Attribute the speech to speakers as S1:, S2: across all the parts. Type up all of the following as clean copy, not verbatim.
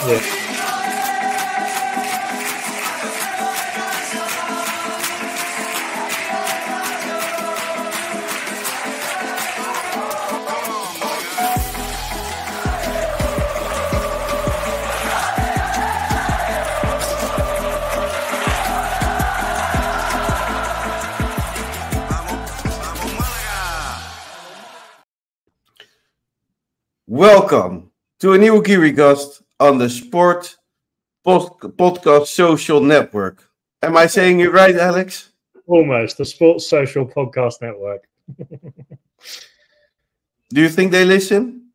S1: Yeah.
S2: Welcome to a new Kiricast on the Sport Podcast Social Network. Am I saying it right, Alex?
S1: Almost, the Sports Social Podcast Network.
S2: Do you think they listen?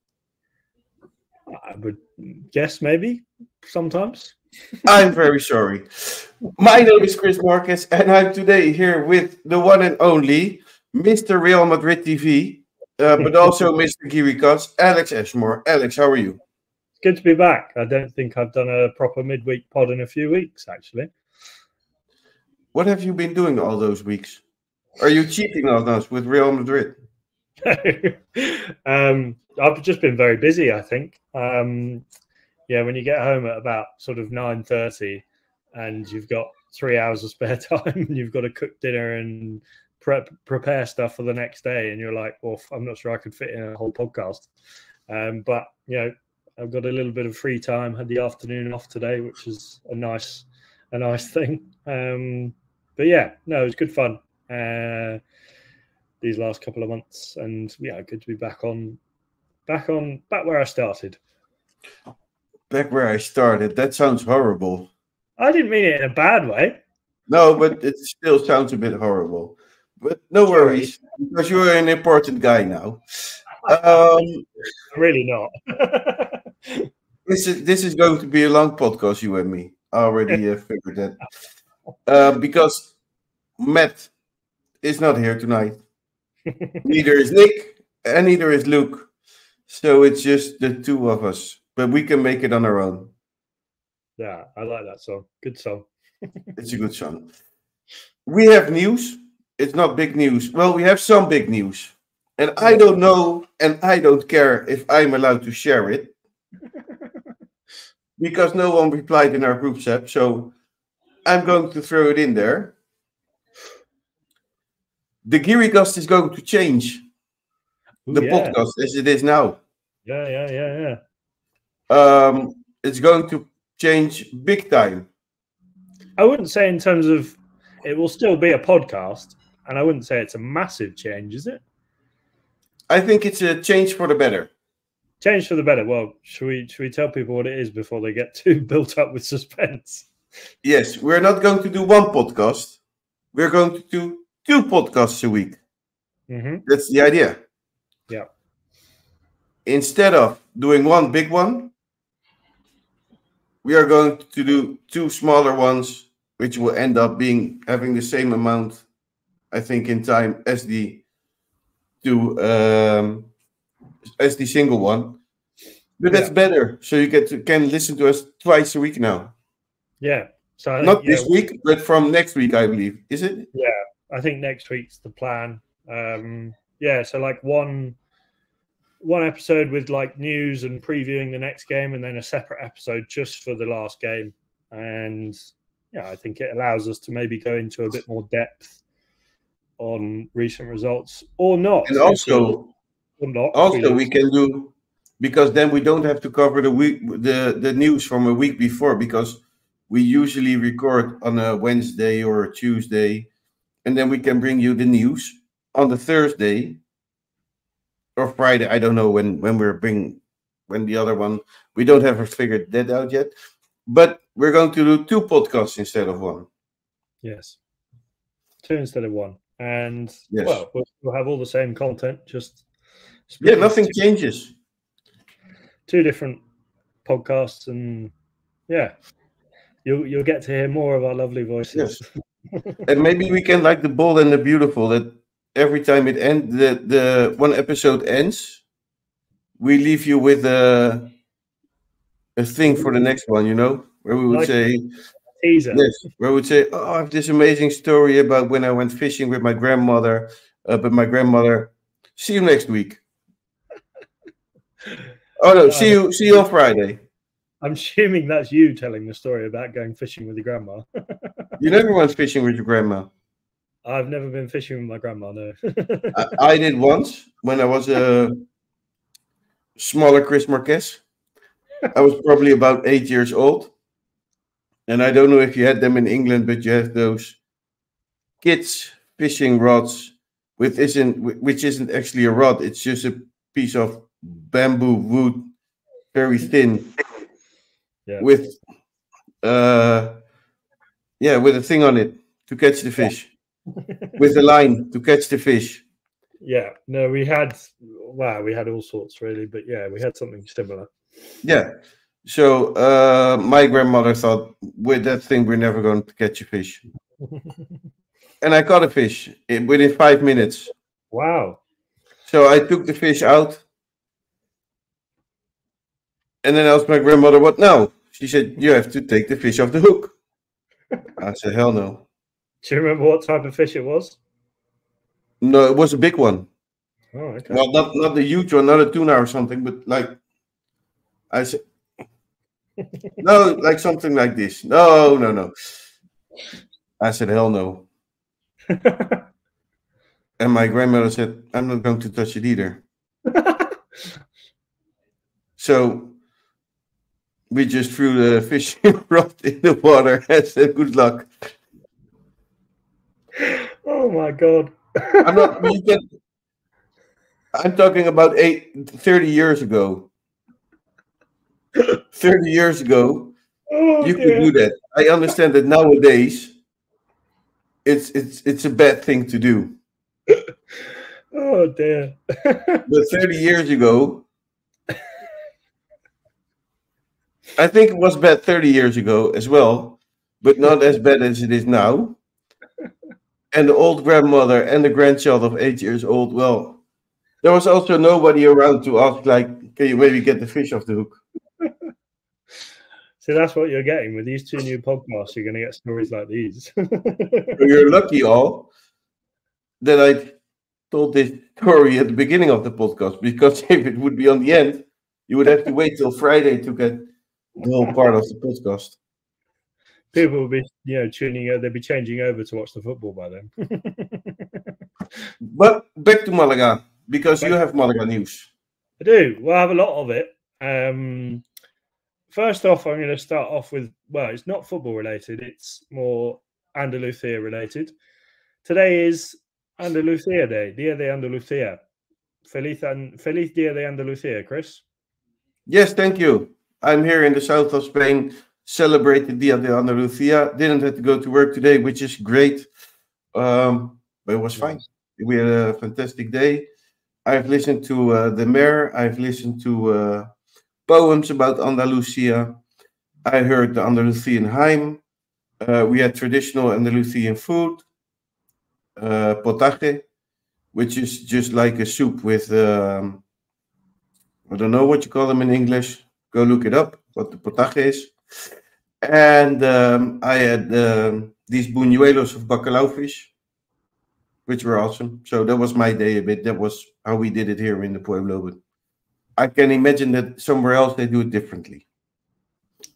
S1: I would guess maybe, sometimes.
S2: I'm very sorry. My name is Chris Marquez, and I'm today here with the one and only Mr. Real Madrid TV, but also Mr. Kiricast, Alex Ashmore. Alex, how are you?
S1: Good to be back. I don't think I've done a proper midweek pod in a few weeks, actually.
S2: What have you been doing all those weeks? Are you cheating on us with Real Madrid?
S1: I've just been very busy, I think. When you get home at about sort of 9:30 and you've got 3 hours of spare time, you've got to cook dinner and prepare stuff for the next day, and you're like, well, I'm not sure I could fit in a whole podcast. But, you know, I've got a little bit of free time, had the afternoon off today, which is a nice thing. But yeah, no, it was good fun these last couple of months, and yeah, good to be back where I started.
S2: Back where I started. That sounds horrible.
S1: I didn't mean it in a bad way.
S2: No, but it still sounds a bit horrible. But no worries, because you're an important guy now.
S1: Really not.
S2: This is going to be a long podcast, you and me. I already figured that. Because Matt is not here tonight. Neither is Nick, and neither is Luke. So it's just the two of us. But we can make it on our own.
S1: Yeah, I like that song. Good song.
S2: It's a good song. We have news. It's not big news. Well, we have some big news. And I don't know, and I don't care if I'm allowed to share it. Because no one replied in our group chat. So I'm going to throw it in there. The Kiricast is going to change. The podcast as it is now.
S1: Yeah.
S2: It's going to change big time.
S1: I wouldn't say in terms of it will still be a podcast, and I wouldn't say it's a massive change, is it?
S2: I think it's a change for the better.
S1: Change for the better. Well, should we tell people what it is before they get too built up with suspense?
S2: Yes, we're not going to do one podcast. We're going to do 2 podcasts a week.
S1: Mm-hmm.
S2: That's the idea.
S1: Yeah.
S2: Instead of doing one big one, we are going to do 2 smaller ones, which will end up having the same amount, I think, in time as the single one. But that's better. So you can listen to us twice a week now.
S1: Yeah. So
S2: not this week, but from next week, I believe. Is it?
S1: Yeah, I think next week's the plan. So like one episode with like news and previewing the next game, and then a separate episode just for the last game. And yeah, I think it allows us to maybe go into a bit more depth on recent results or not.
S2: And also we can do, because then we don't have to cover the news from a week before, because we usually record on a Wednesday or a Tuesday, and then we can bring you the news on the Thursday or Friday. I don't know when the other one, we don't have figured that out yet, but we're going to do 2 podcasts instead of 1.
S1: Yes, 2 instead of 1, and
S2: yes.
S1: Well, we'll have all the same content, just
S2: nothing changes.
S1: 2 different podcasts, and yeah, you'll get to hear more of our lovely voices.
S2: Yes. And maybe we can, like the Bold and the Beautiful, that every time it ends, the one episode ends, we leave you with a thing for the next one, you know, where we would say,
S1: teaser.
S2: Yes, where we would say, oh, I have this amazing story about when I went fishing with my grandmother, but my grandmother, see you next week. Oh no, see you on Friday.
S1: I'm assuming that's you telling the story about going fishing with your grandma.
S2: You never went fishing with your grandma?
S1: I've never been fishing with my grandma, no.
S2: I did once when I was a smaller Chris Marquez. I was probably about 8 years old. And I don't know if you had them in England, but you have those kids fishing rods, which isn't actually a rod. It's just a piece of bamboo wood, very thin, with with a thing on it to catch the fish, with a line to catch the fish.
S1: Yeah, no, we had all sorts really, but yeah, we had something similar.
S2: Yeah. So my grandmother thought, with that thing, we're never going to catch a fish. And I caught a fish within 5 minutes.
S1: Wow.
S2: So I took the fish out. And then I asked my grandmother, what now? She said, you have to take the fish off the hook. I said, hell no.
S1: Do you remember what type of fish it was?
S2: No, it was a big one.
S1: Oh, okay.
S2: Well, not the huge one, not a tuna or something, but like, I said, no, like something like this. No. I said, hell no. And my grandmother said, I'm not going to touch it either. So we just threw the fishing rod in the water and said, good luck.
S1: Oh my God.
S2: I'm talking about 30 years ago. 30 years ago, you could do that. I understand that nowadays it's a bad thing to do.
S1: Oh dear.
S2: But 30 years ago, I think it was bad 30 years ago as well, but not as bad as it is now. And the old grandmother and the grandchild of 8 years old, well, there was also nobody around to ask, like, can you maybe get the fish off the hook?
S1: So that's what you're getting with these two new podcasts. You're going to get stories like these.
S2: You're lucky, all, that I told this story at the beginning of the podcast, because if it would be on the end, you would have to wait till Friday to get the whole part of the podcast.
S1: People will be, tuning out. They'll be changing over to watch the football by then.
S2: But back to Malaga, because you have Malaga news.
S1: I do. Well, I have a lot of it. First off, I'm going to start off with, well, it's not football related. It's more Andalusia related. Today is Andalusia Day, Dia de Andalucía. Feliz Dia de Andalucía, Chris.
S2: Yes, thank you. I'm here in the south of Spain, celebrated Dia de Andalucía. Didn't have to go to work today, which is great. But it was fine. We had a fantastic day. I've listened to the mayor. I've listened to poems about Andalusia. I heard the Andalusian hymn. We had traditional Andalusian food, potaje, which is just like a soup with, I don't know what you call them in English. Go look it up, what the potaje is. And I had these buñuelos of bacalao fish, which were awesome. So that was my day a bit. That was how we did it here in the Pueblo. But I can imagine that somewhere else they do it differently.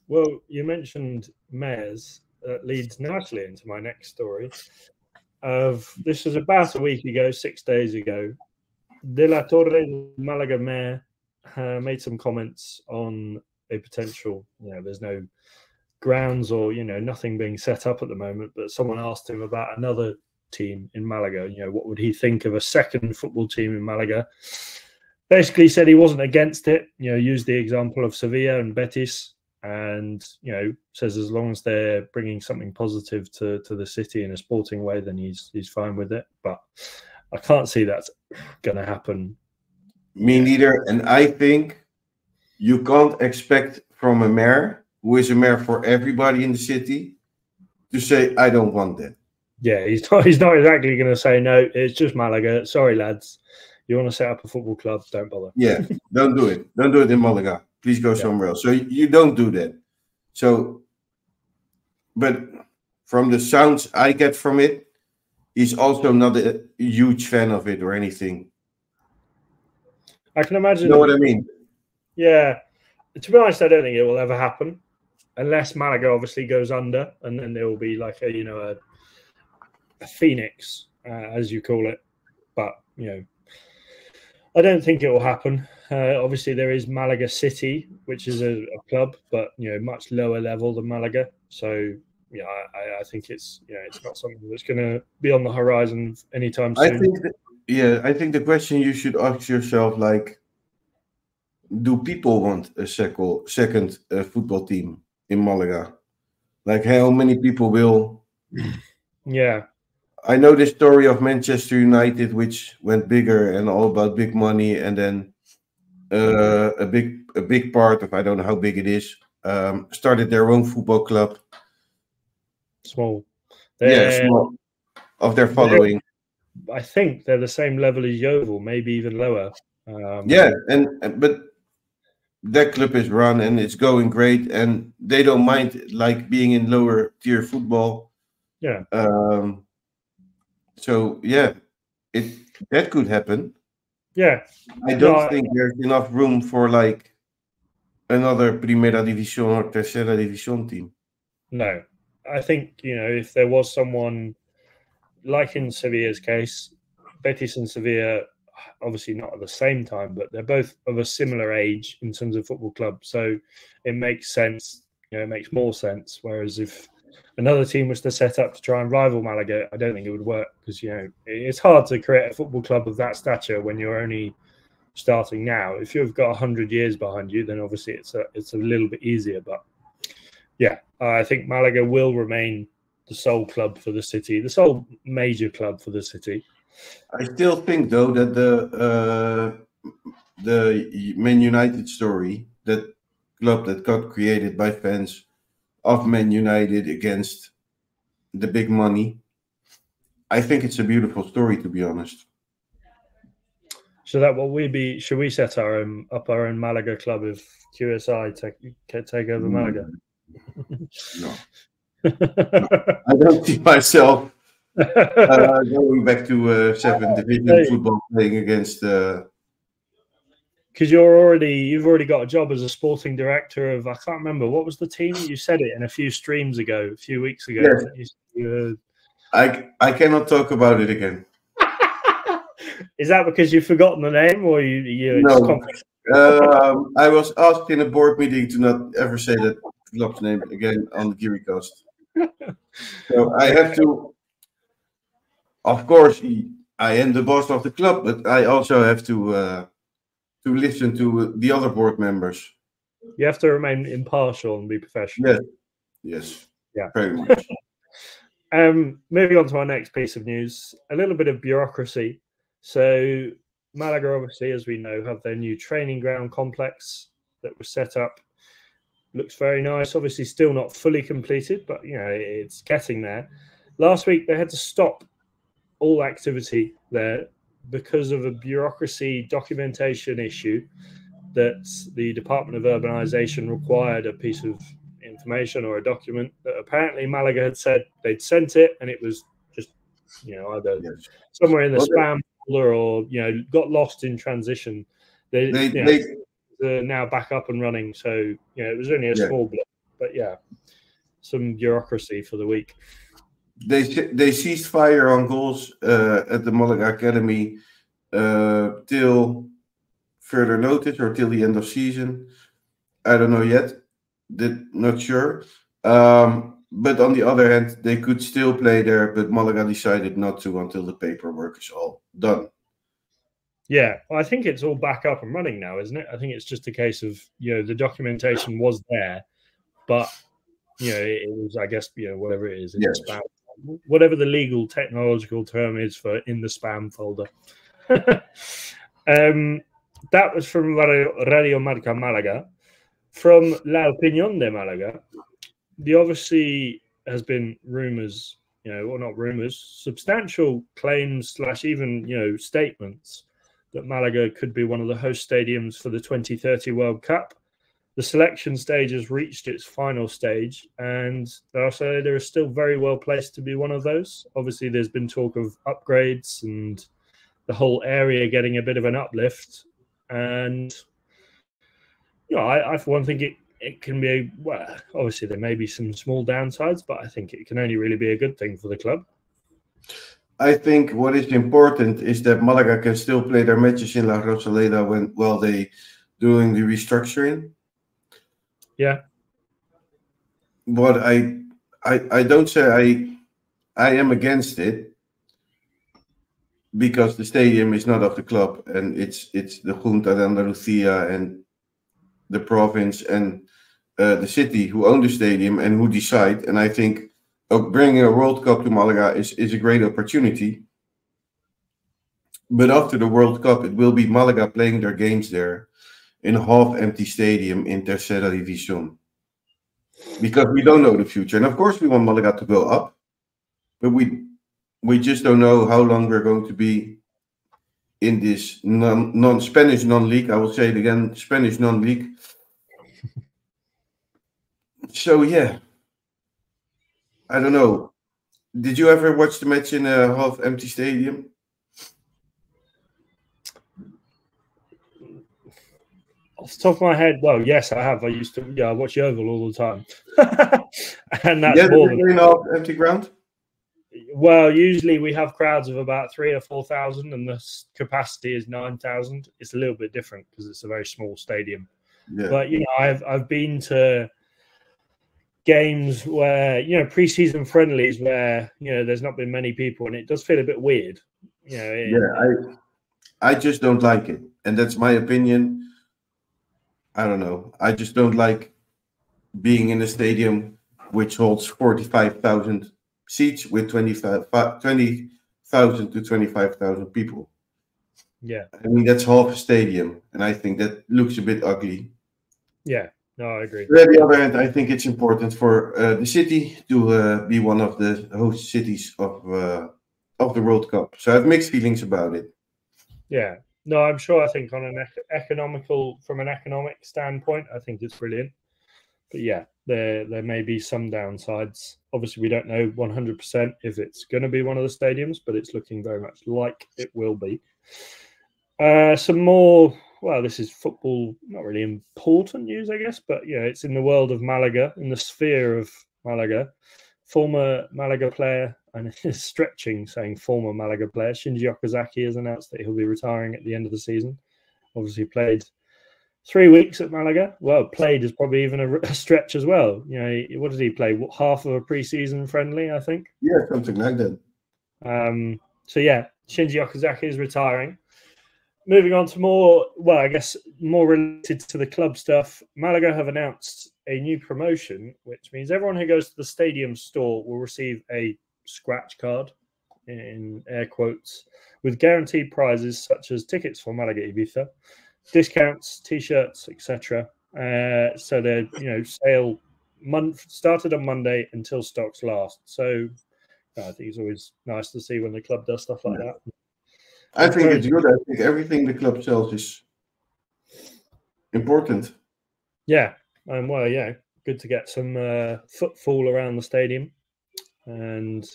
S1: Well, you mentioned mayors. That leads nicely into my next story. This was about a week ago, 6 days ago. De la Torre Malaga mayor made some comments on a potential, there's no grounds or, nothing being set up at the moment, but someone asked him about another team in Malaga. What would he think of a second football team in Malaga? Basically said he wasn't against it, used the example of Sevilla and Betis, and, says as long as they're bringing something positive to the city in a sporting way, then he's fine with it. But I can't see that's going to happen.
S2: Me neither. And I think you can't expect from a mayor, who is a mayor for everybody in the city, to say, I don't want that.
S1: Yeah, he's not exactly going to say, no, it's just Malaga. Sorry, lads. You want to set up a football club, don't bother.
S2: Yeah, don't do it. Don't do it in Malaga. Please go somewhere else. So you don't do that. So, but from the sounds I get from it, he's also not a huge fan of it or anything.
S1: I can imagine.
S2: You know what I mean?
S1: Yeah. to be honest, I don't think it will ever happen unless Malaga obviously goes under, and then there will be like a phoenix, as you call it. But I don't think it will happen. Obviously, there is Malaga City, which is a club, but much lower level than Malaga. So I think it's not something that's going to be on the horizon anytime soon.
S2: I think the question you should ask yourself, like, do people want a second football team in Malaga? Like, how many people will?
S1: Yeah.
S2: I know the story of Manchester United, which went bigger and all about big money, and then a big part of, I don't know how big it is, started their own football club.
S1: Small.
S2: Small of their following.
S1: I think they're the same level as Yeovil, maybe even lower.
S2: But that club is run and it's going great, and they don't mind like being in lower tier football.
S1: Yeah.
S2: So that could happen.
S1: Yeah.
S2: I don't think there's enough room for like another Primera División or Tercera División team.
S1: No, I think if there was someone like in Sevilla's case, Betis and Sevilla, obviously not at the same time, but they're both of a similar age in terms of football club, so it makes sense. It makes more sense. Whereas if another team was to set up to try and rival Malaga, I don't think it would work, because it's hard to create a football club of that stature when you're only starting now. If you've got 100 years behind you, then obviously it's a little bit easier. But yeah, I think Malaga will remain the sole club for the city, the sole major club for the city.
S2: I still think, though, that the Man United story, that club that got created by fans of Man United against the big money, I think it's a beautiful story, to be honest.
S1: So that what should we set our own Malaga club if QSI take over Malaga?
S2: No. I don't see myself going back to 7th division football playing against.
S1: Because you've already got a job as a sporting director of, I can't remember what was the team. You said it in a few streams ago, a few weeks ago.
S2: Yes. I cannot talk about it again.
S1: Is that because you've forgotten the name, or you?
S2: No. I was asked in a board meeting to not ever say that club's name again on the GiriCast. So I have to. Of course, I am the boss of the club, but I also have to listen to the other board members.
S1: You have to remain impartial and be professional.
S2: Yes.
S1: Yeah.
S2: Very much.
S1: Moving on to our next piece of news, a little bit of bureaucracy. So Malaga, obviously, as we know, have their new training ground complex that was set up. Looks very nice. Obviously, still not fully completed, but it's getting there. Last week, they had to stop all activity there because of a bureaucracy documentation issue that the Department of Urbanization required a piece of information or a document that apparently Malaga had said they'd sent it, and it was just either somewhere in the spam folder or got lost in transition. They're now back up and running, so it was only a small blip, but some bureaucracy for the week.
S2: They ceased fire on goals at the Malaga Academy till further notice, or till the end of season. I don't know yet. Not sure. But on the other hand, they could still play there, but Malaga decided not to until the paperwork is all done.
S1: Yeah, well, I think it's all back up and running now, isn't it? I think it's just a case of the documentation was there, but it was, I guess, whatever it is in the spam, whatever the legal technological term is for in the spam folder. That was from Radio Marca Malaga. From La Opinión de Malaga, there obviously has been rumours, or not rumours, substantial claims / even statements that Malaga could be one of the host stadiums for the 2030 World Cup. The selection stage has reached its final stage, and Rosaleda is still very well placed to be one of those. Obviously, there's been talk of upgrades and the whole area getting a bit of an uplift. And I for one think it can be well. Obviously, there may be some small downsides, but I think it can only really be a good thing for the club.
S2: I think what is important is that Malaga can still play their matches in La Rosaleda while they doing the restructuring.
S1: Yeah.
S2: What I don't say I am against it, because the stadium is not of the club, and it's the Junta de Andalucía and the province and the city who own the stadium and who decide. And I think bringing a World Cup to Malaga is a great opportunity. But after the World Cup, it will be Malaga playing their games there in a half-empty stadium in Tercera División. Because we don't know the future. And of course we want Malaga to go up, but we just don't know how long we're going to be in this non-Spanish non-league. I will say it again, Spanish non-league. So yeah, I don't know. Did you ever watch the match in a half-empty stadium?
S1: Off the top of my head, well, yes, I have. I used to, I watch the Oval all the time, and that's more than
S2: an half-empty ground.
S1: Well, usually we have crowds of about 3,000 or 4,000, and the capacity is 9,000. It's a little bit different because it's a very small stadium. Yeah. But I've been to games where pre-season friendlies where there's not been many people, and it does feel a bit weird.
S2: I just don't like it, and that's my opinion. I don't know. I just don't like being in a stadium which holds 45,000 seats with 20,000 to 25,000 people.
S1: Yeah.
S2: I mean, that's half a stadium, and I think that looks a bit ugly.
S1: Yeah, no, I agree.
S2: But on the other hand, I think it's important for the city to be one of the host cities of the World Cup. So I have mixed feelings about it.
S1: Yeah. No, I'm sure. I think on an from an economic standpoint, I think it's brilliant. But yeah, there may be some downsides. Obviously, we don't know 100% if it's going to be one of the stadiums, but it's looking very much like it will be. Some more, well, this is football, not really important news, I guess, but it's in the world of Malaga, in the sphere of Malaga. Former Malaga player, and it's stretching saying former Malaga player, Shinji Okazaki has announced that he'll be retiring at the end of the season. Obviously played 3 weeks at Malaga. Well, played is probably even a stretch as well. What did he play? Half of a pre-season friendly, I think.
S2: Yeah, something like that.
S1: So yeah, Shinji Okazaki is retiring. Moving on to more related to the club stuff. Malaga have announced a new promotion, which means everyone who goes to the stadium store will receive a scratch card, in air quotes, with guaranteed prizes such as tickets for Malaga Ibiza, discounts, t-shirts, etc. So their sale started on Monday until stocks last. So I think it's always nice to see when the club does stuff like that.
S2: I think it's good. I think everything the club sells is important.
S1: Yeah, good to get some footfall around the stadium, and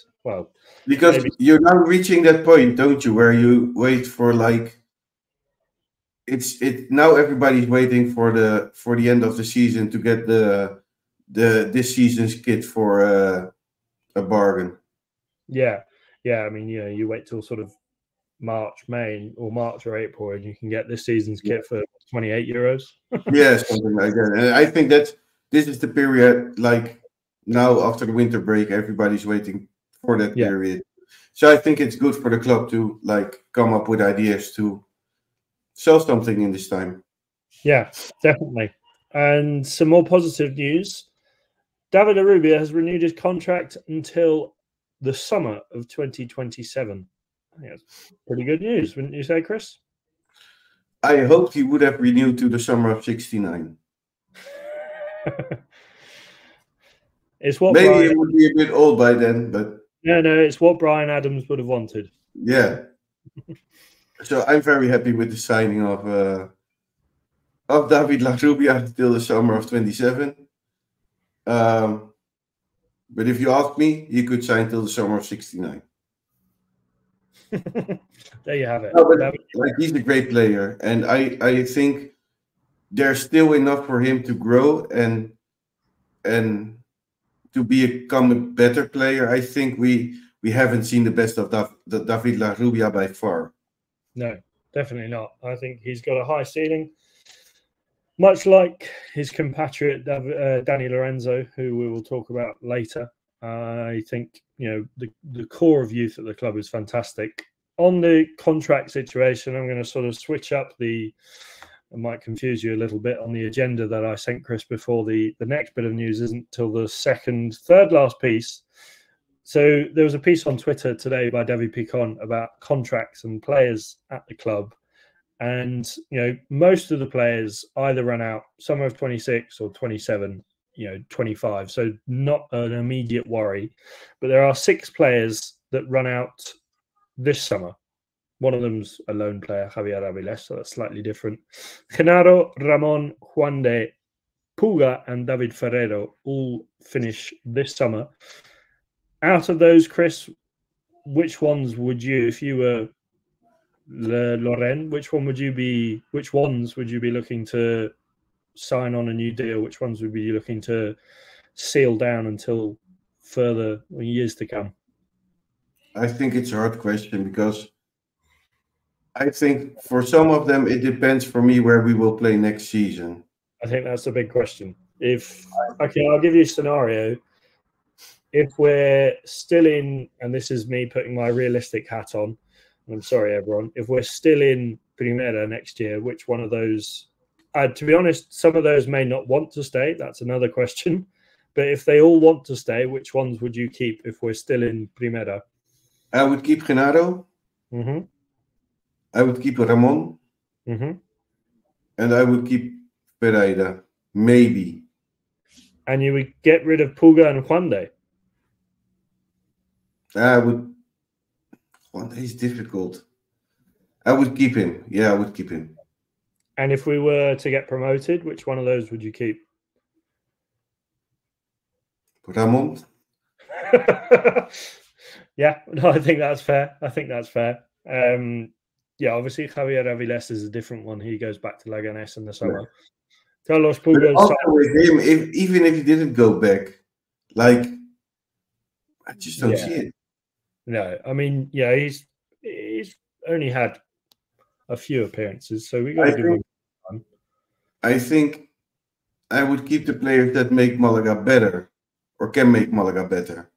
S2: because you're now reaching that point, don't you, where you wait for now everybody's waiting for the end of the season to get this season's kit for a bargain.
S1: Yeah. I mean, you wait till sort of March or April, and you can get this season's kit for €28.
S2: Yeah, something like that. And I think that this is the period, now after the winter break, everybody's waiting for that period. So I think it's good for the club to come up with ideas to sell something in this time.
S1: Yeah, definitely. And some more positive news. David Arubia has renewed his contract until the summer of 2027. I think that's pretty good news, wouldn't you say, Chris?
S2: I hoped he would have renewed to the summer of 69. Maybe he would be a bit old by then, but
S1: no, it's what Brian Adams would have wanted.
S2: Yeah. So I'm very happy with the signing of David La Rubia till the summer of 27. But if you ask me, he could sign till the summer of 69.
S1: There you have it.
S2: No, but he's a great player, and I think there's still enough for him to grow and to become a better player. I think we haven't seen the best of David La Rubia by far.
S1: No, definitely not. I think he's got a high ceiling, much like his compatriot Danny Lorenzo, who we will talk about later. I think the core of youth at the club is fantastic. On the contract situation, I'm going to sort of switch up I might confuse you a little bit on the agenda that I sent Chris before. The next bit of news isn't till the third last piece. So there was a piece on Twitter today by David Picon about contracts and players at the club. And, most of the players either run out summer of 26 or 27, 25. So not an immediate worry. But there are 6 players that run out this summer. One of them's a loan player, Javier Aviles, so that's slightly different. Genaro, Ramon, Juan de, Puga, and David Ferrero all finish this summer. Out of those, Chris, which ones would you, if you were Loren, which ones would you be looking to sign on a new deal? Which ones would be you looking to seal down until further years to come?
S2: I think it's a hard question because I think for some of them it depends for me where we will play next season.
S1: I think that's a big question. I'll give you a scenario. If we're still in, and this is me putting my realistic hat on, and I'm sorry, everyone, if we're still in Primera next year, which one of those, to be honest, some of those may not want to stay. That's another question. But if they all want to stay, which ones would you keep if we're still in Primera?
S2: I would keep Genaro.
S1: Mm-hmm.
S2: I would keep Ramon.
S1: Mm-hmm.
S2: And I would keep Pereira, maybe.
S1: And you would get rid of Puga and Juan de?
S2: I would. Juan de is difficult. I would keep him. Yeah, I would keep him.
S1: And if we were to get promoted, which one of those would you keep?
S2: Ramon.
S1: Yeah, no, I think that's fair. Yeah, obviously Javier Aviles is a different one. He goes back to Leganés in the summer. Yeah. Carlos Puga.
S2: Also with him, even if he didn't go back, I just don't see it.
S1: No, I mean, yeah, he's only had a few appearances, so we got to give him time.
S2: I think I would keep the players that make Malaga better or can make Malaga better.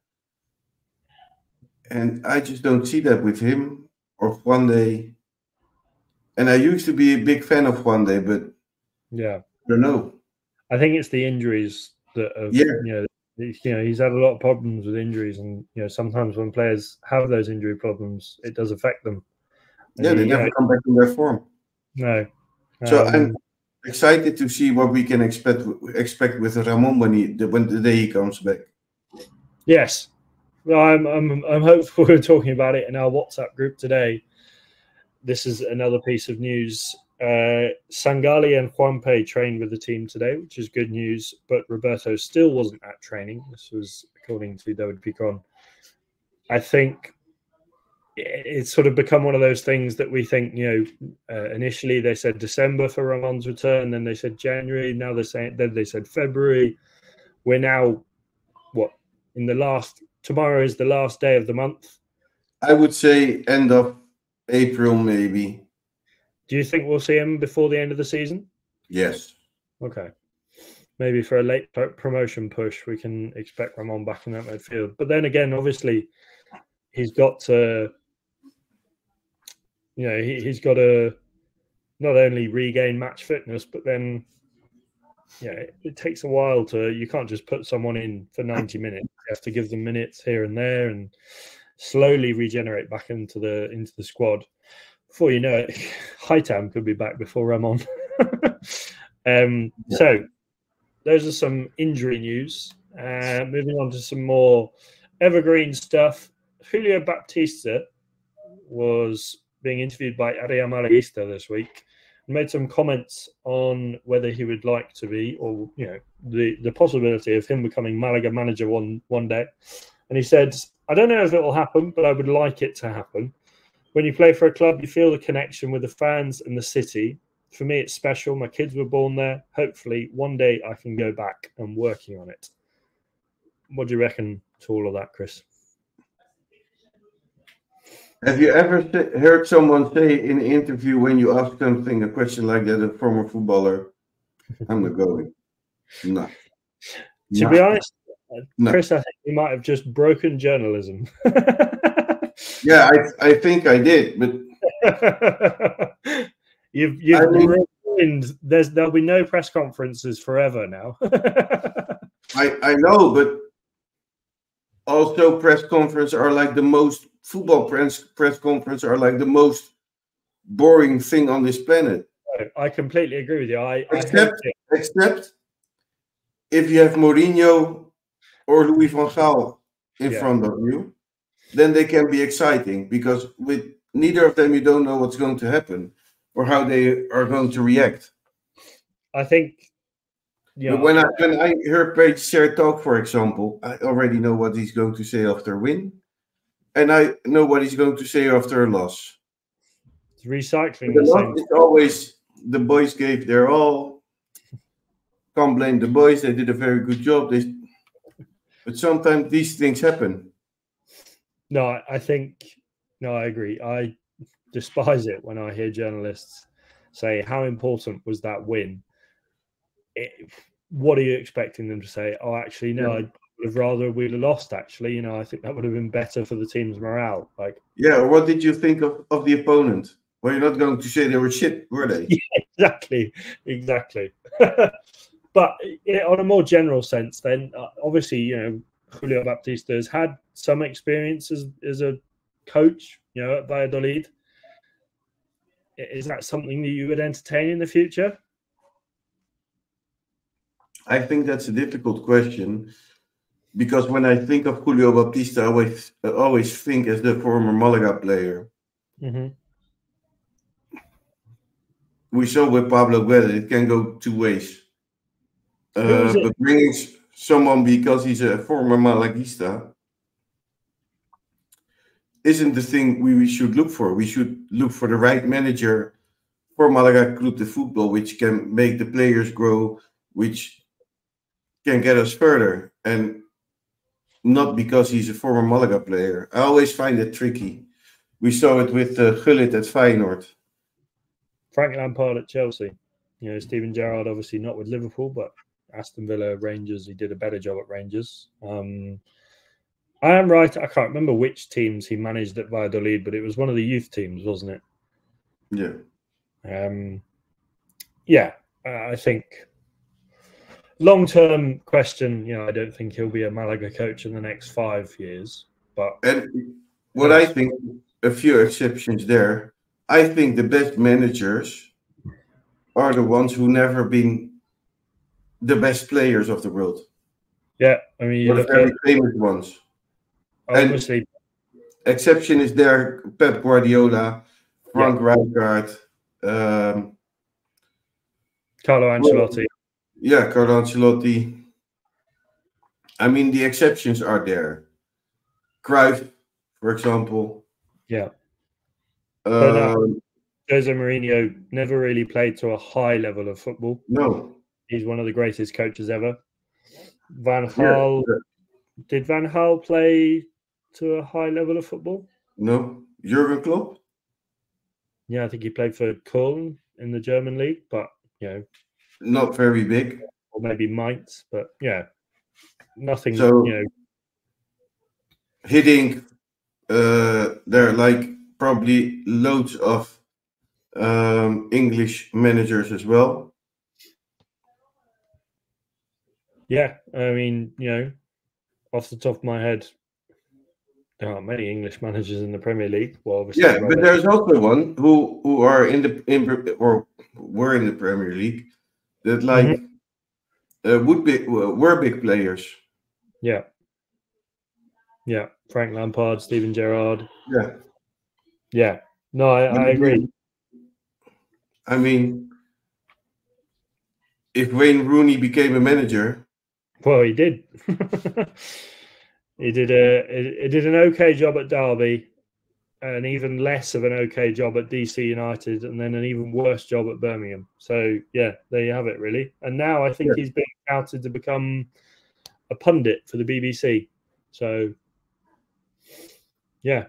S2: And I just don't see that with him or Juan de. And I used to be a big fan of Juan de, but
S1: yeah,
S2: I don't know.
S1: I think it's the injuries that have, he's had a lot of problems with injuries, and sometimes when players have those injury problems, it does affect them.
S2: And they never come back to their form.
S1: No.
S2: So I'm excited to see what we can expect with Ramon when the day he comes back.
S1: Yes, well, I'm hopeful. We're talking about it in our WhatsApp group today. This is another piece of news. Sangali and Juanpe trained with the team today, which is good news, but Roberto still wasn't at training. This was according to David Picon. I think it's sort of become one of those things that we think, initially they said December for Ramon's return, then they said January, now then they said February. We're now, tomorrow is the last day of the month.
S2: I would say end of April, maybe.
S1: Do you think we'll see him before the end of the season?
S2: Yes.
S1: Okay. Maybe for a late promotion push, we can expect Ramon back in that midfield. But then again, obviously, he's got to, he's got to not only regain match fitness, but then, it takes a while you can't just put someone in for 90 minutes. You have to give them minutes here and there and slowly regenerate back into the squad. Before you know it, Hightown could be back before Ramon. So those are some injury news. Moving on to some more evergreen stuff. Julio Baptista was being interviewed by Area Malaguista this week and made some comments on whether he would like to be, or the possibility of him becoming Malaga manager one day. And he said, "I don't know if it will happen, but I would like it to happen. When you play for a club, you feel the connection with the fans and the city. For me, it's special. My kids were born there. Hopefully, one day I can go back and working on it. What do you reckon to all of that, Chris?
S2: Have you ever heard someone say in an interview when you ask something, a question like that, a former footballer, I'm not going? No.
S1: To be honest, Chris, I think you might have just broken journalism.
S2: Yeah, I think I did, but
S1: you've ruined. There'll be no press conferences forever now.
S2: I know, but also press conference are like the most football press conference are like the most boring thing on this planet.
S1: I completely agree with you.
S2: Except if you have Mourinho or Louis van Gaal in front of you, then they can be exciting, because with neither of them you don't know what's going to happen or how they are going to react.
S1: I think.
S2: But when I heard Page Share talk, for example, I already know what he's going to say after a win, and I know what he's going to say after a loss.
S1: It's recycling.
S2: The loss is always the boys gave their all. Can't blame the boys; they did a very good job. But sometimes these things happen.
S1: No, I agree. I despise it when I hear journalists say, how important was that win? What are you expecting them to say? Oh, actually, no, I would have rather we'd have lost, actually. I think that would have been better for the team's morale.
S2: What did you think of the opponent? Well, you're not going to say they were shit, were they?
S1: Yeah, exactly. But on a more general sense, then, obviously, Julio Baptista has had some experience as a coach, at Valladolid. Is that something that you would entertain in the future?
S2: I think that's a difficult question, because when I think of Julio Baptista, I always think as the former Malaga player.
S1: Mm-hmm.
S2: We saw with Pablo Guedes, it can go two ways. But bringing someone because he's a former Malaguista isn't the thing we should look for. We should look for the right manager for Malaga Club de Football, which can make the players grow, which can get us further, and not because he's a former Malaga player. I always find it tricky. We saw it with Gullit at Feyenoord.
S1: Frank Lampard at Chelsea. Steven Gerrard obviously not with Liverpool, but Aston Villa, Rangers, he did a better job at Rangers. I am right. I can't remember which teams he managed at Valladolid, but it was one of the youth teams, wasn't it?
S2: Yeah.
S1: I think long-term question, I don't think he'll be a Malaga coach in the next 5 years.
S2: And what I think, a few exceptions there, I think the best managers are the ones who never been the best players of the world.
S1: Yeah, I mean, you look
S2: very famous ones.
S1: Obviously,
S2: and exception is there: Pep Guardiola, Frank Rijkaard,
S1: Carlo Ancelotti.
S2: Yeah, Carlo Ancelotti. I mean, the exceptions are there. Cruyff, for example.
S1: Yeah. Jose Mourinho never really played to a high level of football.
S2: No.
S1: He's one of the greatest coaches ever. Van Gaal. Yeah. Did Van Gaal play to a high level of football?
S2: No. Jurgen Klopp?
S1: Yeah, I think he played for Köln in the German league, but,
S2: not very big.
S1: Or maybe Mainz, but, nothing,
S2: so, Hiddink, there are like probably loads of English managers as well.
S1: Yeah, I mean, off the top of my head, there aren't many English managers in the Premier League. Well, obviously,
S2: but there's also one who are or were in the Premier League that were big players.
S1: Yeah. Frank Lampard, Steven Gerrard. Yeah. No, I agree.
S2: I mean, if Wayne Rooney became a manager,
S1: well, he did. He did an okay job at Derby. an even less of an okay job at DC United, and then an even worse job at Birmingham. So yeah, there you have it, really. And now I think he's being touted to become a pundit for the BBC. So yeah,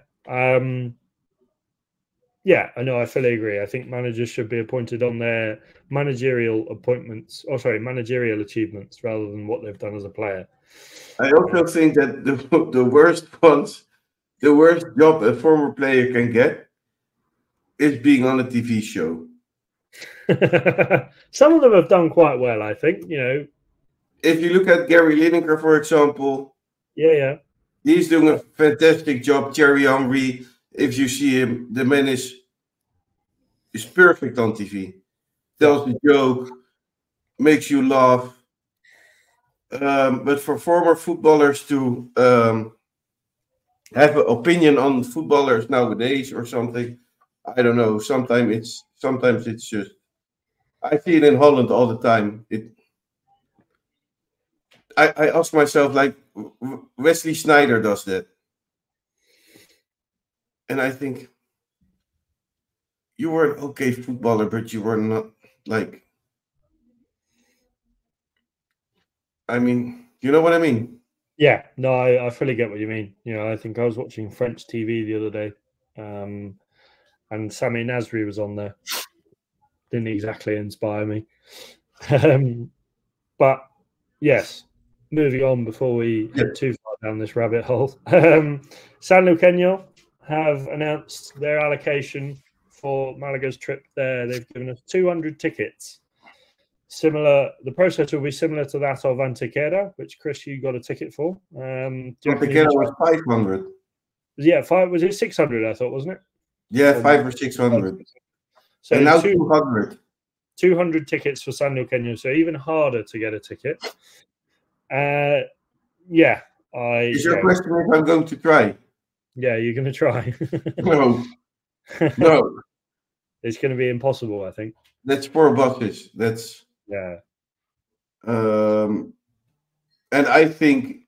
S1: yeah, I know. I fully agree. I think managers should be appointed on their managerial appointments, or sorry, managerial achievements, rather than what they've done as a player.
S2: I also think that the worst job a former player can get is being on a TV show.
S1: Some of them have done quite well, I think.
S2: If you look at Gary Lineker, for example,
S1: yeah,
S2: he's doing a fantastic job. Thierry Henry, if you see him, the man is perfect on TV. Tells a joke, makes you laugh. But for former footballers to have an opinion on footballers nowadays or something, I don't know. Sometimes it's just. I see it in Holland all the time. I ask myself, like, Wesley Sneijder does that, and I think you were an okay footballer, but you were not like. I mean, you know what I mean?
S1: Yeah, no, I fully get what you mean. I think I was watching French TV the other day, and Sami Nasri was on there. Didn't exactly inspire me. But yes, moving on before we head too far down this rabbit hole. San Luqueño have announced their allocation for Malaga's trip there. They've given us 200 tickets. The process will be similar to that of Antequera, which, Chris, you got a ticket for.
S2: Antequera was 500.
S1: Yeah, was it 600? I thought, wasn't it?
S2: Yeah, 500 or 600. So and now 200.
S1: 200 tickets for San Luqueño, so even harder to get a ticket. Yeah,
S2: Is your question if I'm going to try?
S1: Yeah, you're going to try.
S2: No.
S1: It's going to be impossible, I think.
S2: That's 4 buses. That's and I think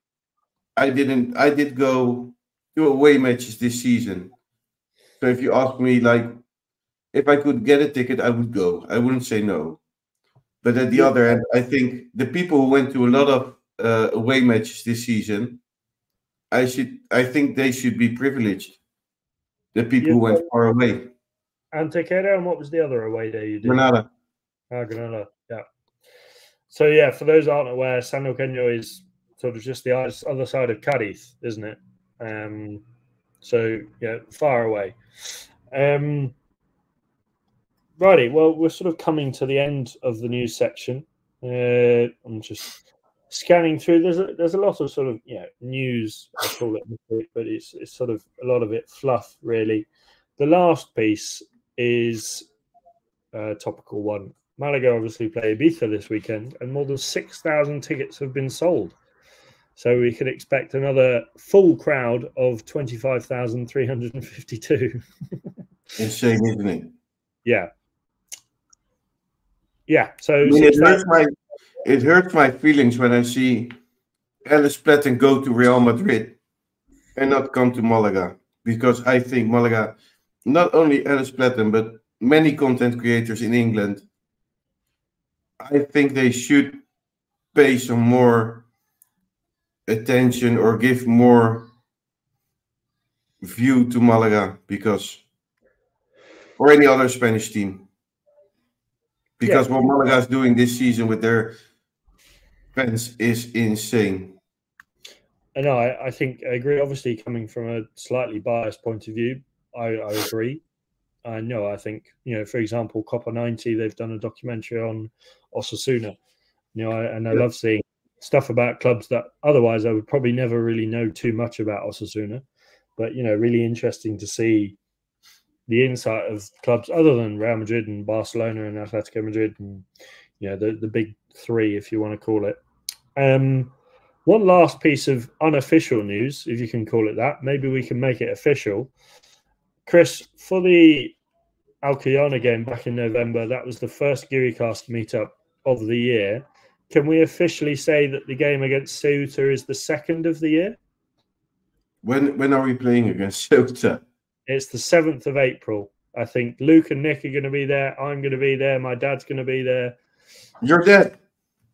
S2: I did go to away matches this season. So if you ask me, like, if I could get a ticket, I would go. I wouldn't say no. But at the other end, I think the people who went to a lot of away matches this season, I think they should be privileged. The people who went far away.
S1: Antequera, and what was the other away day you did?
S2: Granada.
S1: Granada, yeah. So yeah, for those who aren't aware, San Luqueño is sort of just the other side of Cadiz, isn't it? So yeah, far away. Righty, well, we're sort of coming to the end of the news section. I'm just scanning through. There's a lot of sort of news, I call it, but it's sort of a lot of it fluff, really. The last piece is a topical one. Malaga obviously play Ibiza this weekend, and more than 6,000 tickets have been sold. So we could expect another full crowd of 25,352.
S2: Insane, isn't it?
S1: Yeah. Yeah. So
S2: I mean, it hurts my feelings when I see Alice Platten go to Real Madrid and not come to Malaga, because I think Malaga, not only Alice Platten, but many content creators in England, I think they should pay some more attention or give more view to Malaga, or any other Spanish team. Because what Malaga is doing this season with their fans is insane.
S1: I know. I think I agree. Obviously, coming from a slightly biased point of view, I agree. I think, for example, Copa 90, they've done a documentary on Osasuna. I love seeing stuff about clubs that otherwise I would probably never really know too much about Osasuna. But, really interesting to see the insight of clubs other than Real Madrid and Barcelona and Atletico Madrid and the big three, if you want to call it. One last piece of unofficial news, if you can call it that. Maybe we can make it official. Chris, for the Alcoyano game back in November, that was the first GiriCast meetup of the year. Can we officially say that the game against Ceuta is the second of the year?
S2: When are we playing against Ceuta?
S1: It's the 7th of April. I think Luke and Nick are going to be there. I'm going to be there. My dad's going to be there.
S2: Your dad?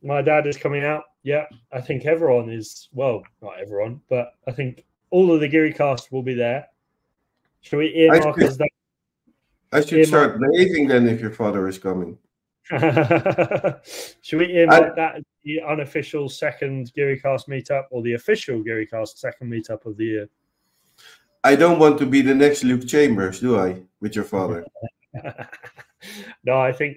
S1: My dad is coming out. Yeah, I think everyone is. Well, not everyone, but I think all of the Geary cast will be there. Shall we earmark as that?
S2: I should start behaving then if your father is coming.
S1: Should we earmark that as the unofficial second Geary cast meetup or the official Geary cast second meetup of the year?
S2: I don't want to be the next Luke Chambers, do I? With your father?
S1: No, I think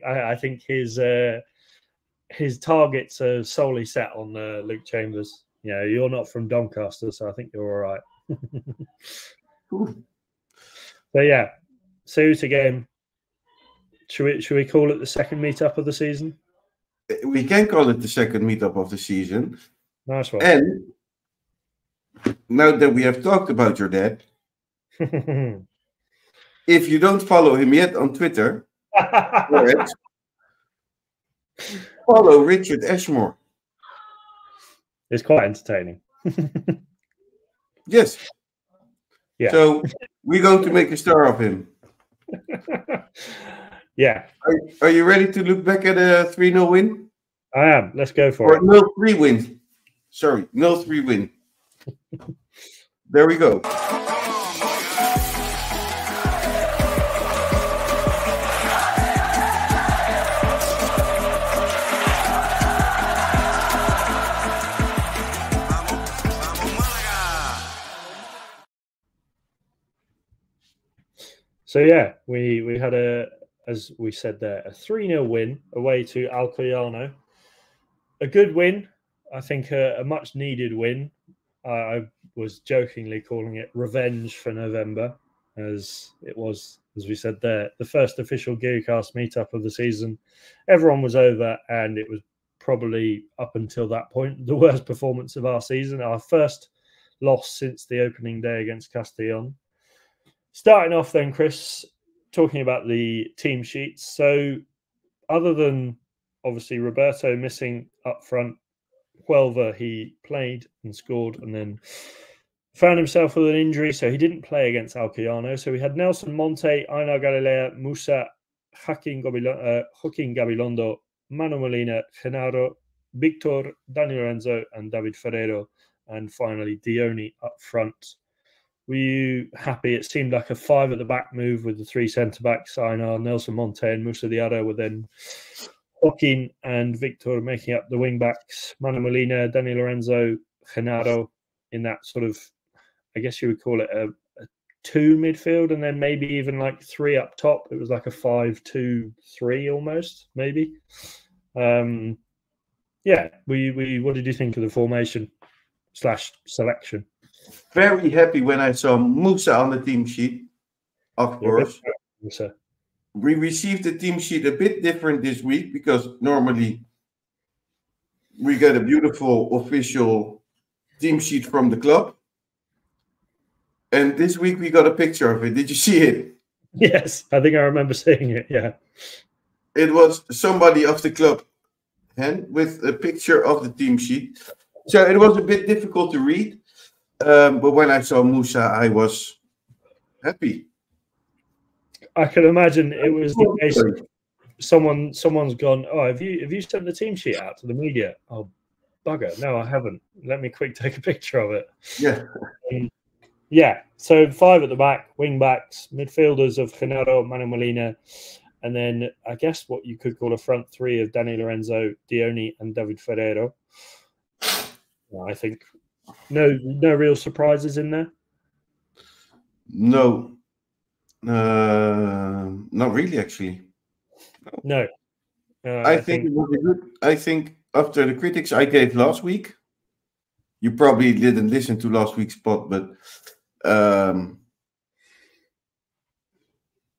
S1: his targets are solely set on Luke Chambers. Yeah, you're not from Doncaster, so I think you're all right. So yeah, Ceuta game. Should we call it the second meetup of the season?
S2: We can call it the second meetup of the season.
S1: Nice one.
S2: And now that we have talked about your dad, if you don't follow him yet on Twitter, follow Richard Ashmore.
S1: It's quite entertaining.
S2: Yes.
S1: Yeah.
S2: So we're going to make a star of him.
S1: Yeah.
S2: Are you ready to look back at a 3-0 win?
S1: I am. Let's go for it.
S2: Or 0-3 win. Sorry, 0-3 win. There we go.
S1: So yeah, we had as we said there, a 3-0 win away to Alcoyano. A good win. I think a much needed win. I was jokingly calling it revenge for November, as it was, as we said there, the first official Gearcast meetup of the season. Everyone was over, and it was probably up until that point the worst performance of our season. Our first loss since the opening day against Castellón. Starting off then, Chris, talking about the team sheets. So other than obviously Roberto missing up front, Huelva, he played and scored and then found himself with an injury, so he didn't play against Alcoyano. So we had Nelson Monte, Ainar Galilea, Musa, Joaquin Gabilondo, Manu Molina, Genaro, Victor, Dani Lorenzo, and David Ferrero, and finally Dioni up front. Were you happy? It seemed like a 5 at the back move with the 3 centre-backs, Ainar, Nelson Monte, and Musa Diarra, were then Joaquin and Victor making up the wing-backs, Manu Molina, Dani Lorenzo, Genaro, in that sort of, I guess you would call it a 2 midfield, and then maybe even like 3 up top. It was like a 5-2-3 almost, maybe. Yeah, what did you think of the formation / selection?
S2: Very happy when I saw Musa on the team sheet, of course.
S1: Musa.
S2: We received the team sheet a bit different this week because normally we get a beautiful official team sheet from the club. And this week we got a picture of it. Did you see it?
S1: Yes, I think I remember seeing it, yeah.
S2: It was somebody of the club with a picture of the team sheet. So it was a bit difficult to read. But when I saw Musa, I was happy.
S1: I can imagine it was the case. Someone's gone, oh, have you sent the team sheet out to the media? Oh, bugger. No, I haven't. Let me quick take a picture of it.
S2: Yeah.
S1: Yeah. So 5 at the back, wing backs, midfielders of Genaro, Manu Molina, and then I guess what you could call a front 3 of Dani Lorenzo, Dioni, and David Ferrero. I think no real surprises in there.
S2: No. Not really, actually.
S1: No.
S2: I think it was good. I think after the critics I gave last week, you probably didn't listen to last week's pod, but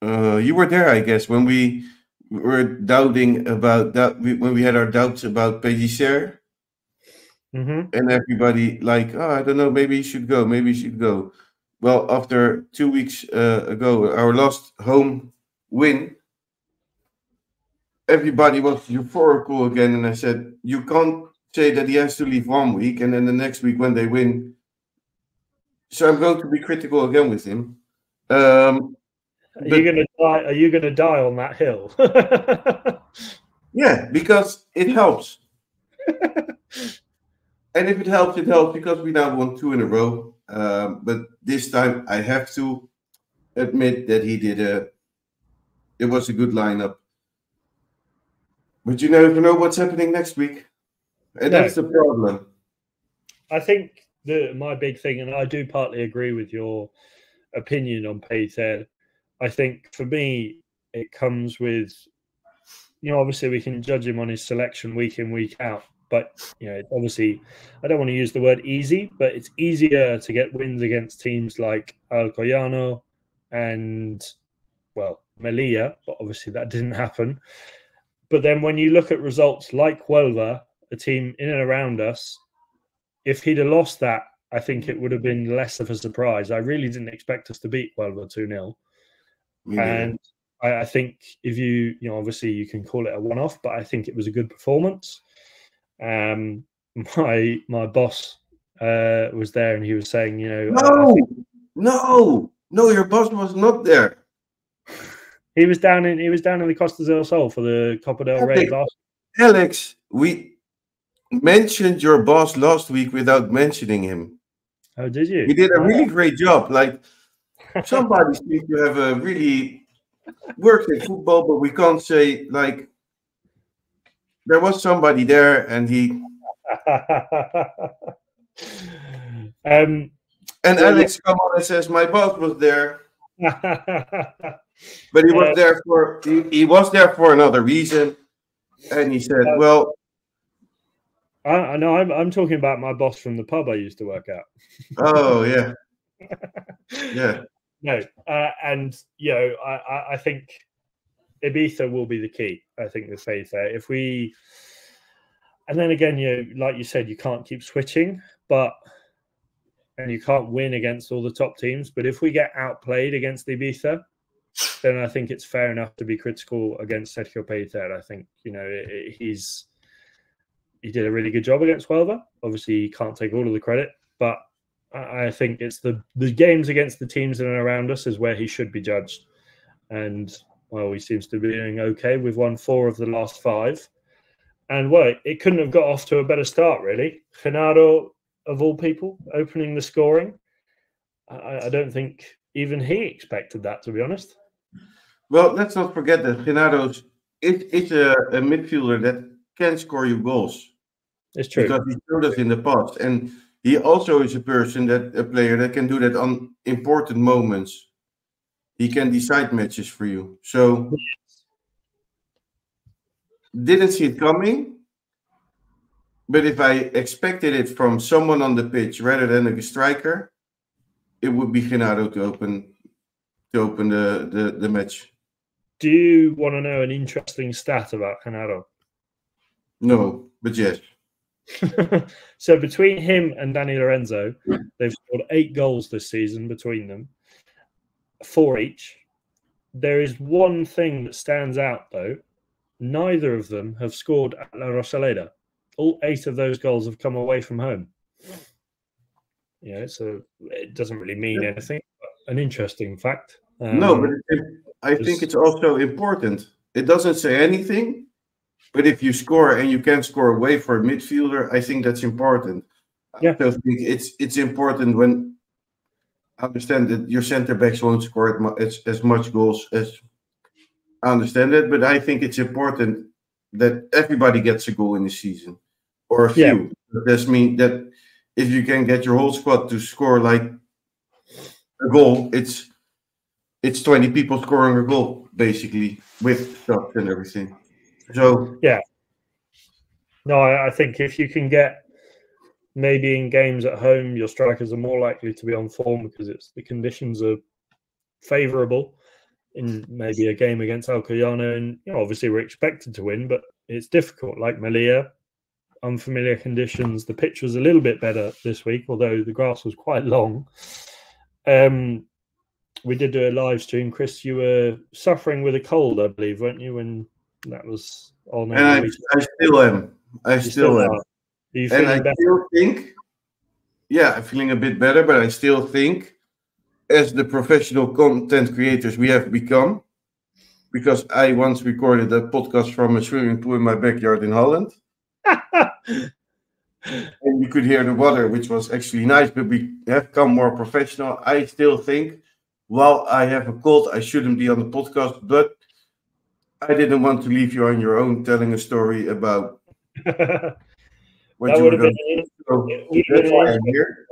S2: you were there, I guess, when we were doubting about that, when we had our doubts about Pellicer.
S1: Mm-hmm.
S2: And everybody like, oh, I don't know, maybe he should go. Well, after 2 weeks ago, our last home win, everybody was euphorical again. And I said, you can't say that he has to leave 1 week and then the next week when they win. So I'm going to be critical again with him.
S1: Are you going to die? Are you going to die on that hill?
S2: Yeah, because it helps. And if it helps, because we now won 2 in a row. But this time, I have to admit that he did it was a good lineup. But you never know what's happening next week. And that's the problem.
S1: I think my big thing, and I do partly agree with your opinion on Peter. I think for me, it comes with, obviously we can judge him on his selection week in, week out. But, obviously, I don't want to use the word easy, but it's easier to get wins against teams like Alcoyano and, Melilla. But obviously that didn't happen. But then when you look at results like Huelva, a team in and around us, if he'd have lost that, I think it would have been less of a surprise. I really didn't expect us to beat Huelva 2-0. And I think if obviously you can call it a one-off, but I think it was a good performance. My boss was there and he was saying,
S2: No, your boss was not there.
S1: He was down in the Costa del Sol for the Copa del Rey last.
S2: Alex, we mentioned your boss last week without mentioning him.
S1: Oh, did you?
S2: He did a really great job. Like, somebody seems to have a really worked in football, but we can't say, like, there was somebody there and he. And Alex come on and says, my boss was there. But he was there for another reason. And he said, well.
S1: I know I'm talking about my boss from the pub I used to work at.
S2: Oh, yeah. Yeah.
S1: No, and I think Ibiza will be the key. I think with Faith there, and then again, like you said, you can't keep switching, and you can't win against all the top teams. But if we get outplayed against Ibiza, then I think it's fair enough to be critical against Sergio Pellicer. I think he did a really good job against Huelva. Obviously, he can't take all of the credit, but I think it's the games against the teams in and around us is where he should be judged. And, he seems to be doing okay. We've won 4 of the last 5. And, it couldn't have got off to a better start, really. Genaro, of all people, opening the scoring. I don't think even he expected that, to be honest.
S2: Well, let's not forget that Genaro is a midfielder that can score you goals.
S1: It's true.
S2: Because he showed us in the past. And he also is a player that can do that on important moments. He can decide matches for you. So, didn't see it coming. But if I expected it from someone on the pitch rather than a striker, it would be Genaro to open the match.
S1: Do you want to know an interesting stat about Genaro?
S2: No, but yes.
S1: So between him and Danny Lorenzo, they've scored 8 goals this season between them, 4 each. There is one thing that stands out, though. Neither of them have scored at La Rosaleda. All 8 of those goals have come away from home. So it doesn't really mean anything, but an interesting fact.
S2: No, but I think it's also important. It doesn't say anything. But if you score and you can score away for a midfielder, I think that's important.
S1: Yeah.
S2: I think it's important when I understand that your center backs won't score as much goals as I understand it, but I think it's important that everybody gets a goal in the season or a few. Yeah. That means that if you can get your whole squad to score like a goal, it's 20 people scoring a goal basically with shots and everything. So
S1: yeah, no, I think if you can get maybe in games at home, your strikers are more likely to be on form because the conditions are favourable. In maybe a game against Alcoyano, and obviously we're expected to win, but it's difficult. Like Melilla, unfamiliar conditions. The pitch was a little bit better this week, although the grass was quite long. We did do a live stream, Chris. You were suffering with a cold, I believe, weren't you? When that was on.
S2: And I still am. I still am.
S1: Are you feeling better?
S2: Still think, I'm feeling a bit better, but I still think as the professional content creators we have become, because I once recorded a podcast from a swimming pool in my backyard in Holland. And you could hear the water, which was actually nice, but we have become more professional. I still think, while I have a cold, I shouldn't be on the podcast, but I didn't want to leave you on your own telling a story about what you were going to do. So that's why I'm here.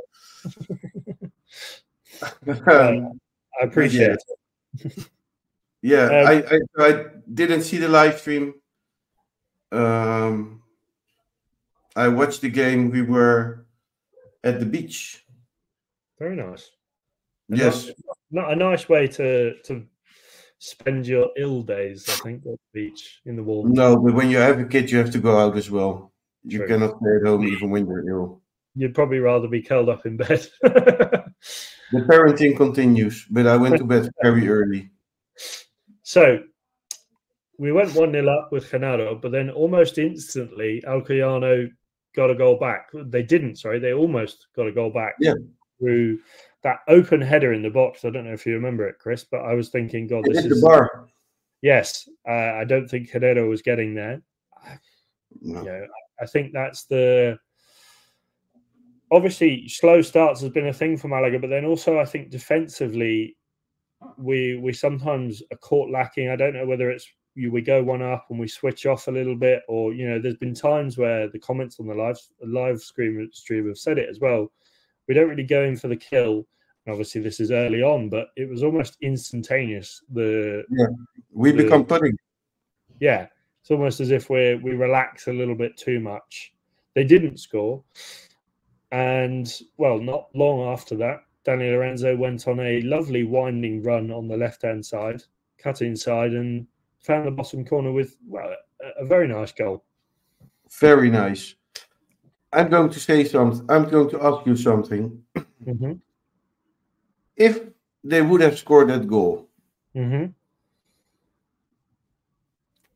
S1: I appreciate
S2: it. Yeah, I didn't see the live stream. I watched the game. We were at the beach.
S1: Very nice.
S2: Yes.
S1: Not a nice way to spend your ill days, I think, at the beach in the warmth.
S2: No, but when you have a kid, you have to go out as well. You cannot stay at home even when you're ill.
S1: You'd probably rather be curled up in bed.
S2: The parenting continues, but I went to bed very early.
S1: So we went 1-0 up with Genaro, but then almost instantly Alcoyano got a goal back. They didn't, sorry. They almost got a goal back through that open header in the box. I don't know if you remember it, Chris, but I was thinking, God, this is...
S2: the bar.
S1: Yes. I don't think Genaro was getting there.
S2: No.
S1: You know, I think that's the... Obviously, slow starts has been a thing for Malaga, but then also I think defensively, we sometimes are caught lacking. I don't know whether it's we go one up and we switch off a little bit, or there's been times where the comments on the live stream have said it as well. We don't really go in for the kill. And obviously, this is early on, but it was almost instantaneous.
S2: We become pudding.
S1: Yeah, it's almost as if we relax a little bit too much. They didn't score. And, well, not long after that, Dani Lorenzo went on a lovely winding run on the left-hand side, cut inside and found the bottom corner with, well, a very nice goal.
S2: Very nice. I'm going to say something. I'm going to ask you something.
S1: Mm-hmm.
S2: If they would have scored that goal,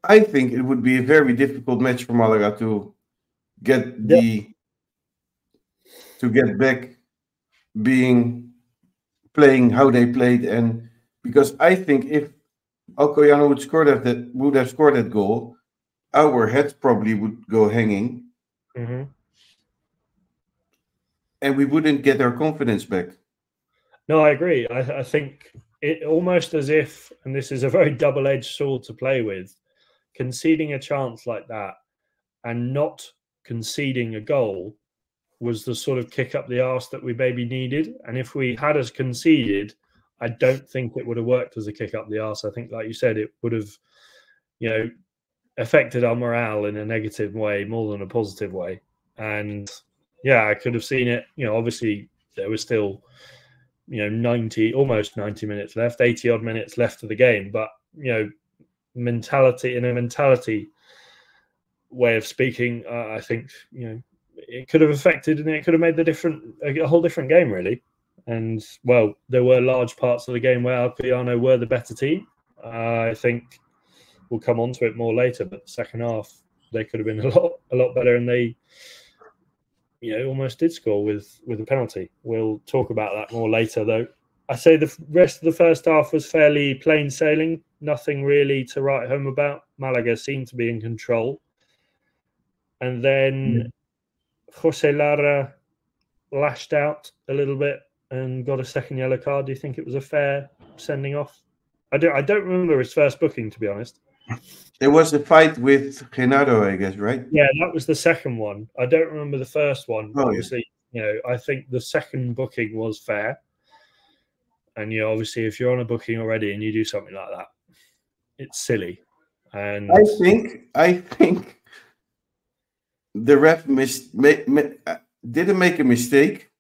S2: I think it would be a very difficult match for Malaga to get back playing how they played, and because I think if Alcoyano would have scored that goal, our heads probably would go hanging, and we wouldn't get our confidence back.
S1: No, I agree. I think it almost as if, and this is a very double-edged sword to play with, conceding a chance like that and not conceding a goal was the sort of kick up the arse that we maybe needed. And if we had us conceded, I don't think it would have worked as a kick up the arse. I think, like you said, it would have, affected our morale in a negative way more than a positive way. And yeah, I could have seen it. Obviously there was still, almost 90 minutes left, 80 odd minutes left of the game. But, mentality way of speaking, I think, it could have affected and it could have made a whole different game, really. And, well, there were large parts of the game where Alcoyano were the better team. I think we'll come on to it more later, but the second half, they could have been a lot better, and they, almost did score with a penalty. We'll talk about that more later, though. I say the rest of the first half was fairly plain sailing, nothing really to write home about. Malaga seemed to be in control. And then Jose Lara lashed out a little bit and got a second yellow card. Do you think it was a fair sending off? I don't remember his first booking, to be honest.
S2: It was the fight with Genaro, I guess, right?
S1: Yeah, that was the second one. I don't remember the first one.
S2: Oh,
S1: obviously, I think the second booking was fair. And obviously, if you're on a booking already and you do something like that, it's silly. And
S2: I think the ref didn't make a mistake,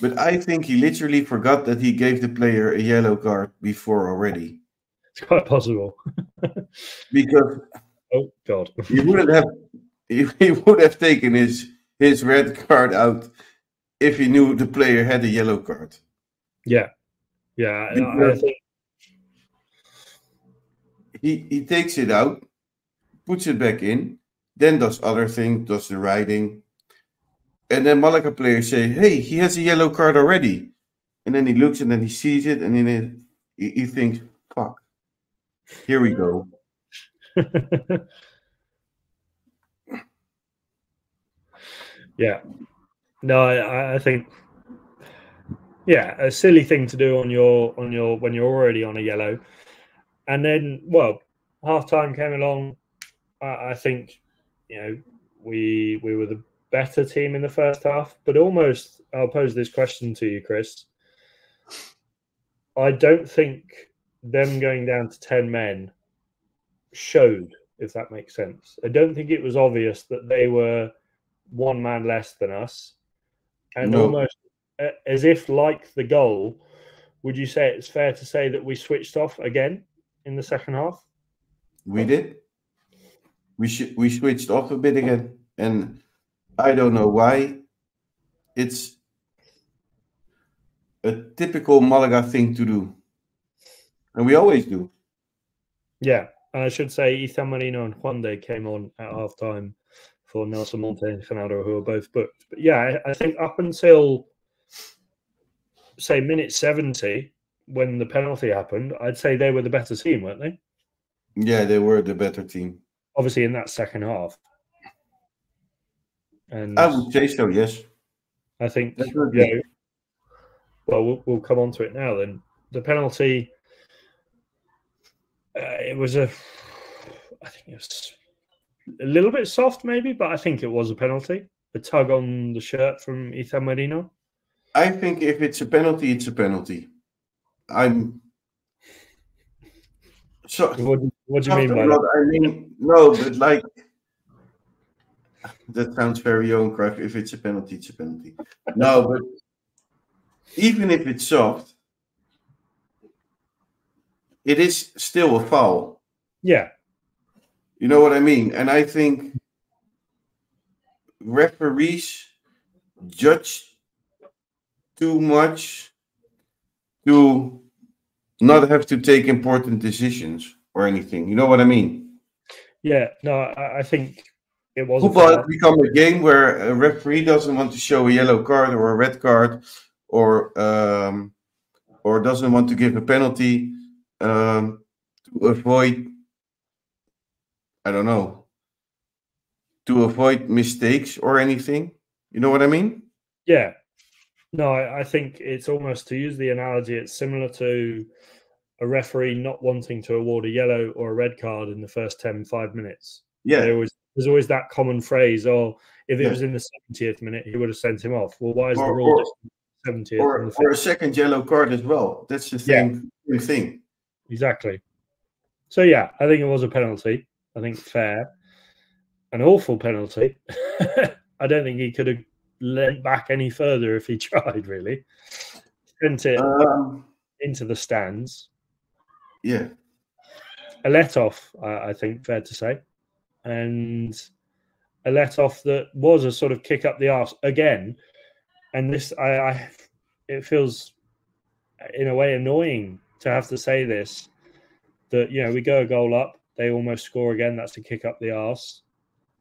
S2: but I think he literally forgot that he gave the player a yellow card before already.
S1: It's quite possible.
S2: Because
S1: oh God,
S2: he would have taken his red card out if he knew the player had a yellow card.
S1: Yeah. I think
S2: he takes it out, puts it back in, then does other things, does the riding. And then Malaga players say, hey, he has a yellow card already. And then he looks and then he sees it and then he thinks, fuck, here we go.
S1: Yeah. No, I think, yeah, a silly thing to do on your when you're already on a yellow. And then, well, half time came along. I think, we were the better team in the first half, but almost, I'll pose this question to you, Chris. I don't think them going down to 10 men showed, if that makes sense. I don't think it was obvious that they were one man less than us. And almost as if, like the goal, would you say it's fair to say that we switched off again in the second half?
S2: We did. We switched off a bit again, and I don't know why. It's a typical Malaga thing to do, and we always do.
S1: Yeah, and I should say Ethan Marino and Juande came on at half time for Nelson Monte and Fernando, who are both booked. But yeah, I think up until, say, minute 70, when the penalty happened, I'd say they were the better team, weren't they?
S2: Yeah, they were the better team.
S1: Obviously, in that second half. And
S2: I would say so, yes.
S1: I think, well, we'll come on to it now then. The penalty, it was I think it was a little bit soft maybe, but I think it was a penalty. A tug on the shirt from Ethan Marino.
S2: I think if it's a penalty, it's a penalty. So
S1: what do you mean by that?
S2: I mean, no, but like, that sounds very Johan Cruyff. If it's a penalty, it's a penalty. No, but even if it's soft, it is still a foul.
S1: Yeah.
S2: You know what I mean? And I think referees judge too much to not have to take important decisions or anything. You know what I mean?
S1: Yeah. No, I think it was.
S2: Football has become a game where a referee doesn't want to show a yellow card or a red card, or doesn't want to give a penalty to avoid, I don't know, to avoid mistakes or anything. You know what I mean?
S1: Yeah. No, I think it's almost, to use the analogy, it's similar to a referee not wanting to award a yellow or a red card in the first 5 minutes.
S2: Yeah.
S1: There's always that common phrase, or if it was in the 70th minute, he would have sent him off. Well, why is the rule just 70th?
S2: Or a second yellow card as well. That's the same thing.
S1: Exactly. So, yeah, I think it was a penalty. I think fair. An awful penalty. I don't think he could have leant back any further if he tried, really. Sent it into the stands.
S2: Yeah.
S1: A let-off, I think, fair to say. And a let-off that was a sort of kick up the arse again. And this, it feels, in a way, annoying to have to say this, that, we go a goal up, they almost score again, that's a kick up the arse.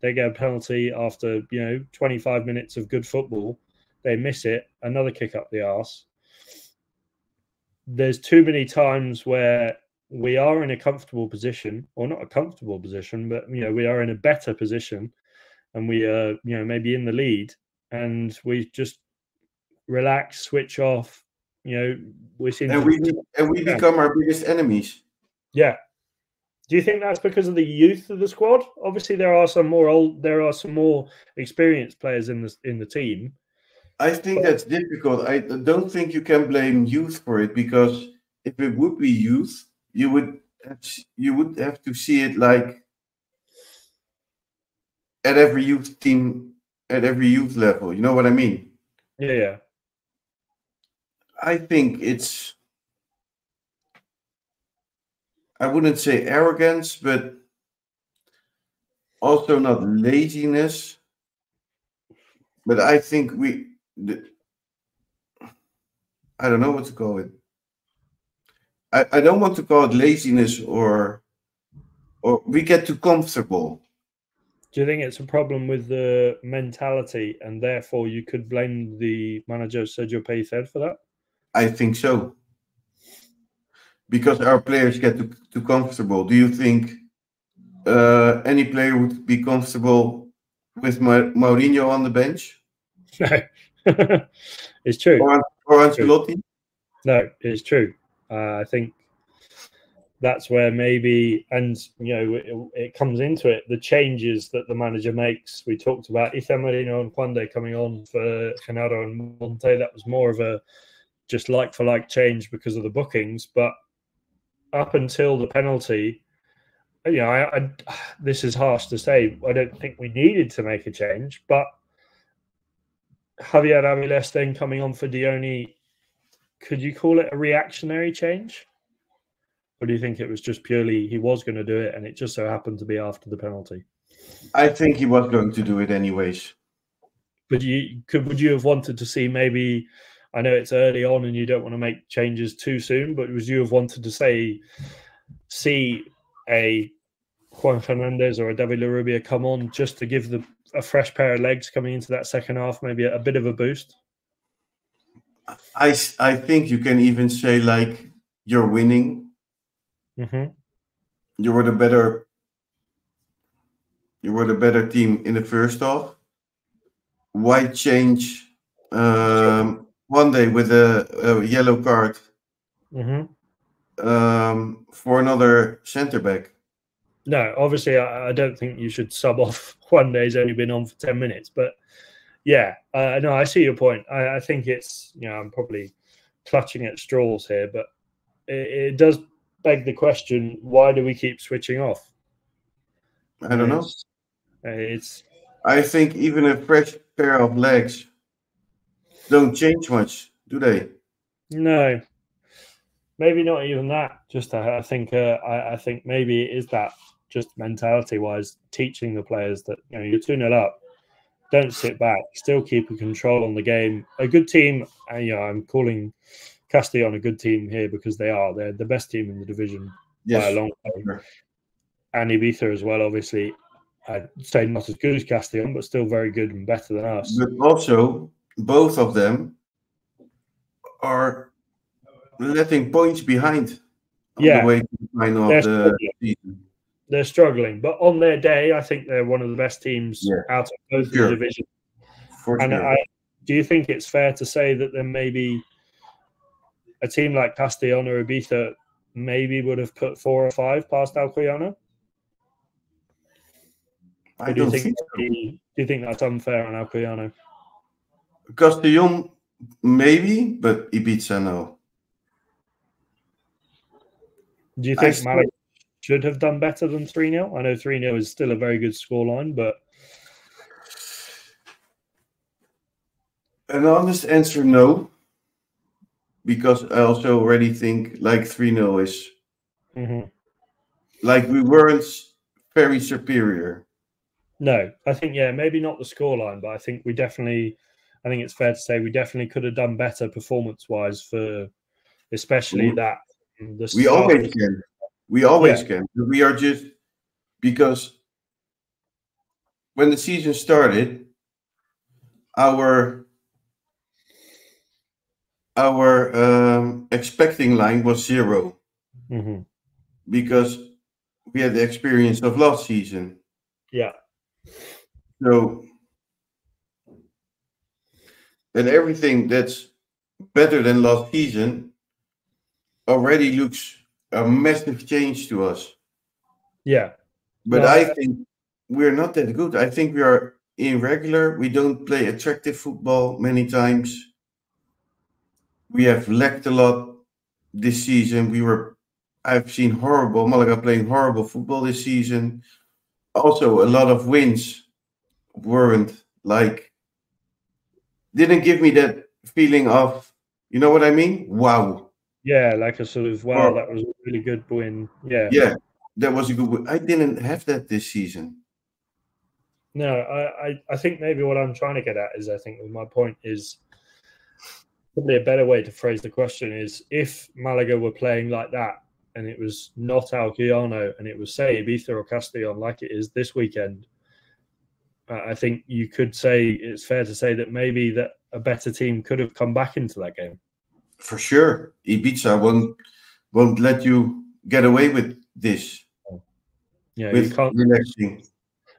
S1: They get a penalty after, 25 minutes of good football. They miss it, another kick up the arse. There's too many times where we are in a comfortable position, or not a comfortable position, but, we are in a better position, and we are, maybe in the lead, and we just relax, switch off, we seem
S2: and we become our biggest enemies.
S1: Yeah. Do you think that's because of the youth of the squad? Obviously, there are some more experienced players in the team.
S2: I think that's difficult. I don't think you can blame youth for it, because if it would be youth, you would have to see it like at every youth team, at every youth level. You know what I mean?
S1: Yeah.
S2: I think it's, I wouldn't say arrogance, but also not laziness. But I think I don't know what to call it. I don't want to call it laziness, or we get too comfortable.
S1: Do you think it's a problem with the mentality, and therefore you could blame the manager Sergio Pellicer for that?
S2: I think so. Because our players get too comfortable. Do you think any player would be comfortable with Mourinho on the bench?
S1: No, it's true.
S2: Or Ancelotti?
S1: No, it's true. I think that's where maybe, and it comes into it, the changes that the manager makes. We talked about Ita Marino and Juande coming on for Genaro and Monte. That was more of a just like for like change because of the bookings. But up until the penalty, this is harsh to say. I don't think we needed to make a change, but Javier Aviles then coming on for Dione, could you call it a reactionary change? Or do you think it was just purely he was going to do it and it just so happened to be after the penalty?
S2: I think he was going to do it anyways.
S1: But would you have wanted to see maybe, I know it's early on and you don't want to make changes too soon, but would you have wanted to see a Juan Fernandez or a David Larrubia come on just to give a fresh pair of legs coming into that second half, maybe a bit of a boost?
S2: I think you can even say like you're winning.
S1: Mm-hmm.
S2: You were the better team in the first half. Why change one day with a yellow card for another centre back?
S1: No, obviously, I don't think you should sub off one day. He's only been on for 10 minutes. But yeah, no, I see your point. I think it's, I'm probably clutching at straws here, but it does beg the question, why do we keep switching off?
S2: I don't know.
S1: I
S2: think even a fresh pair of legs don't change much, do they?
S1: No, maybe not even that. Just I think maybe it is that just mentality-wise, teaching the players that you're 2-0 up, don't sit back, still keep a control on the game. A good team, I'm calling Castellón a good team here because they're the best team in the division by a long way. Sure. And Ibiza as well, obviously. I'd say not as good as Castellón, but still very good and better than us.
S2: But also, both of them are letting points behind on the way to the final of the season.
S1: They're struggling, but on their day, I think they're one of the best teams out of both the division. Do you think it's fair to say that there may be a team like Castellón or Ibiza maybe would have put 4 or 5 past Alcoyano? Do you think that's unfair on Alcoyano?
S2: Castellón, maybe, but Ibiza, no.
S1: Do you think Malaga should have done better than 3-0? I know 3-0 is still a very good scoreline, but...
S2: An honest answer, no. Because I also already think like 3-0 is... Like we weren't very superior.
S1: No, I think, maybe not the scoreline, but I think it's fair to say we definitely could have done better performance-wise for especially that.
S2: We always can. We always can. We are just, because when the season started, our expecting line was 0. Because we had the experience of last season.
S1: Yeah.
S2: So, and everything that's better than last season already looks a massive change to us.
S1: Yeah.
S2: But I think we're not that good. I think we are irregular. We don't play attractive football many times. We have lacked a lot this season. I've seen Malaga playing horrible football this season. Also, a lot of wins didn't give me that feeling of, you know what I mean? Wow.
S1: Yeah, like a sort of, wow, that was a really good win. Yeah.
S2: Yeah, that was a good win. I didn't have that this season.
S1: No, I think maybe what I'm trying to get at is, I think my point is, probably a better way to phrase the question is, if Malaga were playing like that and it was not Alcoyano and it was, say, Ibiza or Castellón like it is this weekend, I think you could say it's fair to say that maybe that a better team could have come back into that game.
S2: For sure, Ibiza won't let you get away with this.
S1: Yeah,
S2: with relaxing.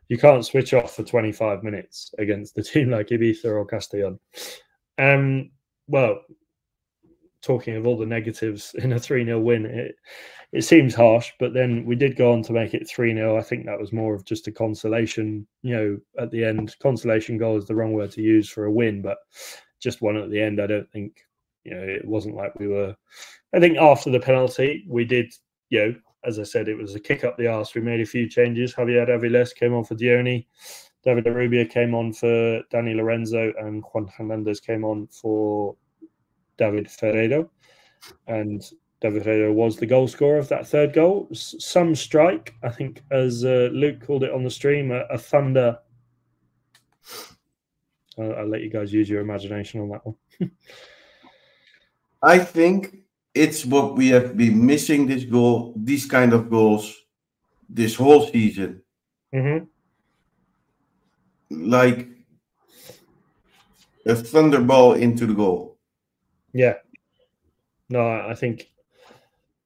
S1: You can't switch off for 25 minutes against a team like Ibiza or Castellón. Well, talking of all the negatives in a 3-0 win, it seems harsh, but then we did go on to make it 3-0. I think that was more of just a consolation, at the end. Consolation goal is the wrong word to use for a win, but just one at the end. I don't think, it wasn't like we were. I think after the penalty, we did, as I said, it was a kick up the arse. We made a few changes. Javier Avilés came on for Dioni. David Arubia came on for Dani Lorenzo, and Juan Hernandez came on for David Ferreiro. And David Ferreiro was the goal scorer of that third goal. Some strike, I think, as Luke called it on the stream, a thunder. I'll let you guys use your imagination on that one.
S2: I think it's what we have been missing, these kind of goals, this whole season.
S1: Mm-hmm.
S2: Like a thunderball into the goal.
S1: Yeah. No, I think,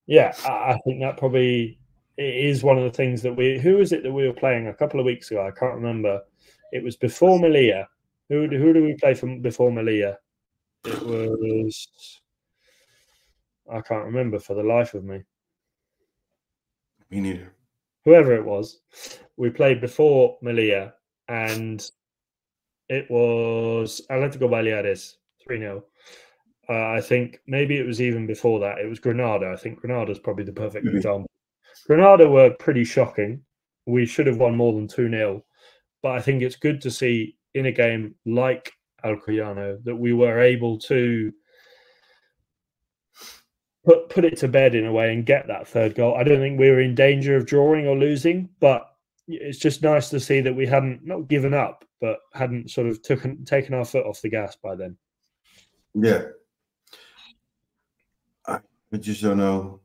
S1: I think that probably is one of the things that who was it that we were playing a couple of weeks ago? I can't remember. It was before Melilla. Who did we play before Melilla? It was, I can't remember for the life of me.
S2: Me neither.
S1: Whoever it was, we played before Melilla, and it was Atlético Baleares, 3-0. I think maybe it was even before that. It was Granada. I think Granada's probably the perfect example. Granada were pretty shocking. We should have won more than 2-0. But I think it's good to see in a game like Alcoyano that we were able to put it to bed in a way and get that third goal. I don't think we were in danger of drawing or losing, but it's just nice to see that we hadn't not given up, but hadn't sort of taken our foot off the gas by then.
S2: Yeah. I just don't know.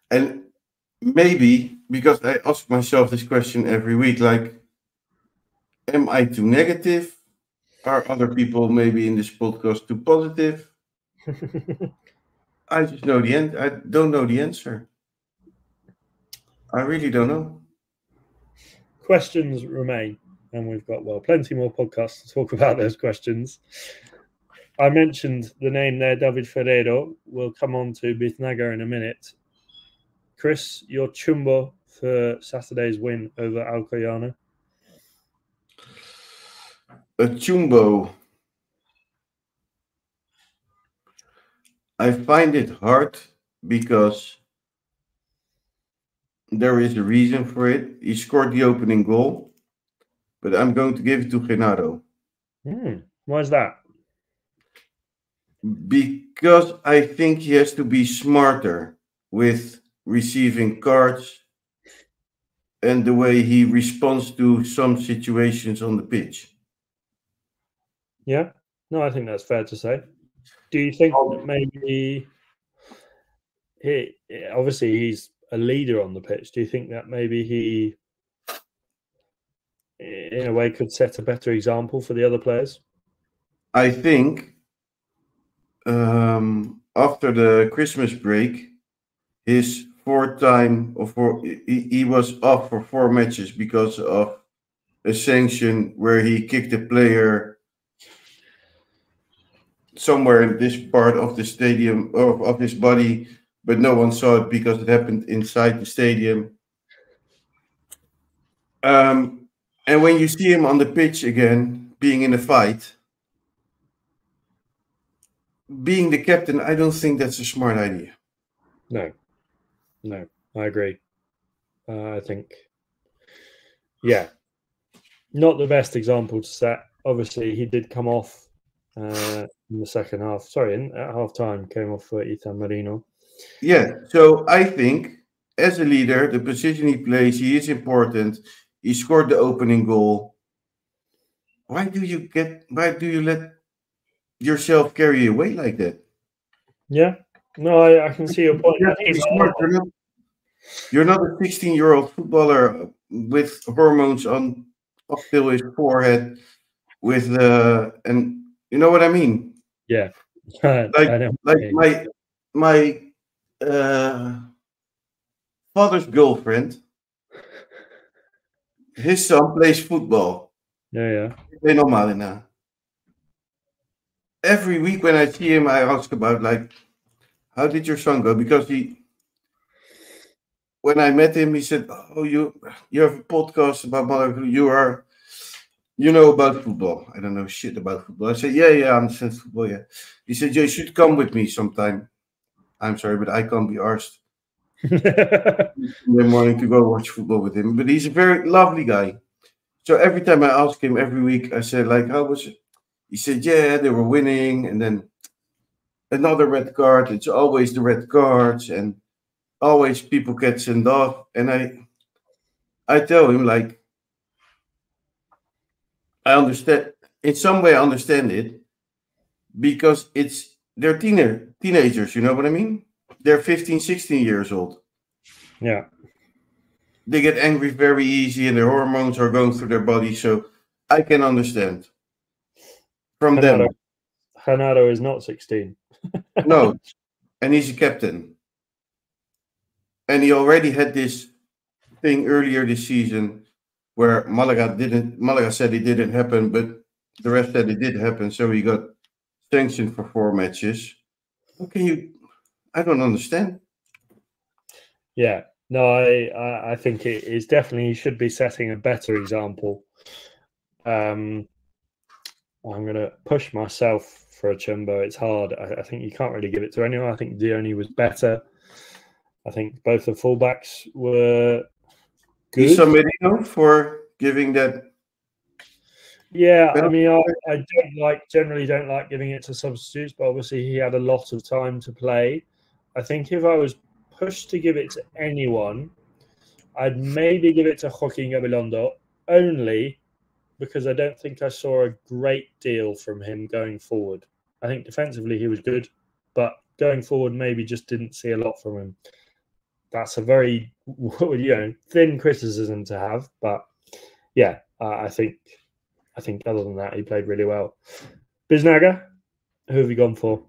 S2: And maybe, because I ask myself this question every week, like, am I too negative? Are other people maybe in this podcast too positive? I just know the end. I don't know the answer. I really don't know.
S1: Questions remain, and we've got, plenty more podcasts to talk about those questions. I mentioned the name there, David Ferreiro. We'll come on to Biznaga in a minute. Chris, your chumbo for Saturday's win over Alcoyano?
S2: A chumbo. I find it hard because there is a reason for it. He scored the opening goal, but I'm going to give it to Genaro.
S1: Why is that?
S2: Because I think he has to be smarter with receiving cards and the way he responds to some situations on the pitch.
S1: Yeah, no, I think that's fair to say. Do you think that maybe obviously he's a leader on the pitch? Do you think that maybe he, in a way, could set a better example for the other players?
S2: I think after the Christmas break, his he was off for 4 matches because of a sanction where he kicked a player somewhere in this part of the stadium of his body, but no one saw it because it happened inside the stadium. And when you see him on the pitch again, being in a fight, being the captain, I don't think that's a smart idea.
S1: No, I agree. I think, not the best example to set. Obviously, he did come off in the second half. Sorry, at half time, came off for Ethan Marino.
S2: Yeah, so I think as a leader, the position he plays, he is important. He scored the opening goal. Why do you let yourself carry away like that?
S1: Yeah, no, I can see your point.
S2: You're not a 16-year-old footballer with hormones up till his forehead, and you know what I mean.
S1: Yeah,
S2: like my father's girlfriend, his son plays football.
S1: Yeah.
S2: Every week when I see him, I ask about, like, how did your son go? Because when I met him, he said, "Oh, you have a podcast about Malaga. You know about football." I don't know shit about football. I said, yeah, I understand football, yeah. He said, you should come with me sometime. I'm sorry, but I can't be arsed in the morning to go watch football with him. But he's a very lovely guy. So every time I ask him every week, I said, like, how was it? He said, yeah, they were winning. And then another red card. It's always the red cards. And always people get sent off. And I tell him, like, I understand. In some way, I understand it. Because they're teenagers, you know what I mean? They're 15, 16 years old.
S1: Yeah.
S2: They get angry very easy and their hormones are going through their body. So I can understand from them.
S1: Hanado is not 16.
S2: No, and he's a captain. And he already had this thing earlier this season where Malaga said it didn't happen, but the rest said it did happen. So he got sanctioned for 4 matches. How can you? I don't understand.
S1: Yeah, no, I think it is definitely, he should be setting a better example. I'm going to push myself for a Chumbo. It's hard. I think you can't really give it to anyone. I think Dioni was better. I think both the fullbacks were good.
S2: Isa Merino for giving that.
S1: Yeah, I mean, I generally don't like giving it to substitutes, but obviously he had a lot of time to play. I think if I was pushed to give it to anyone, I'd maybe give it to Joaquin Gabilondo, only because I don't think I saw a great deal from him going forward. I think defensively he was good, but going forward maybe just didn't see a lot from him. That's a very thin criticism to have, but yeah, I think other than that he played really well. Biznaga, who have you gone for?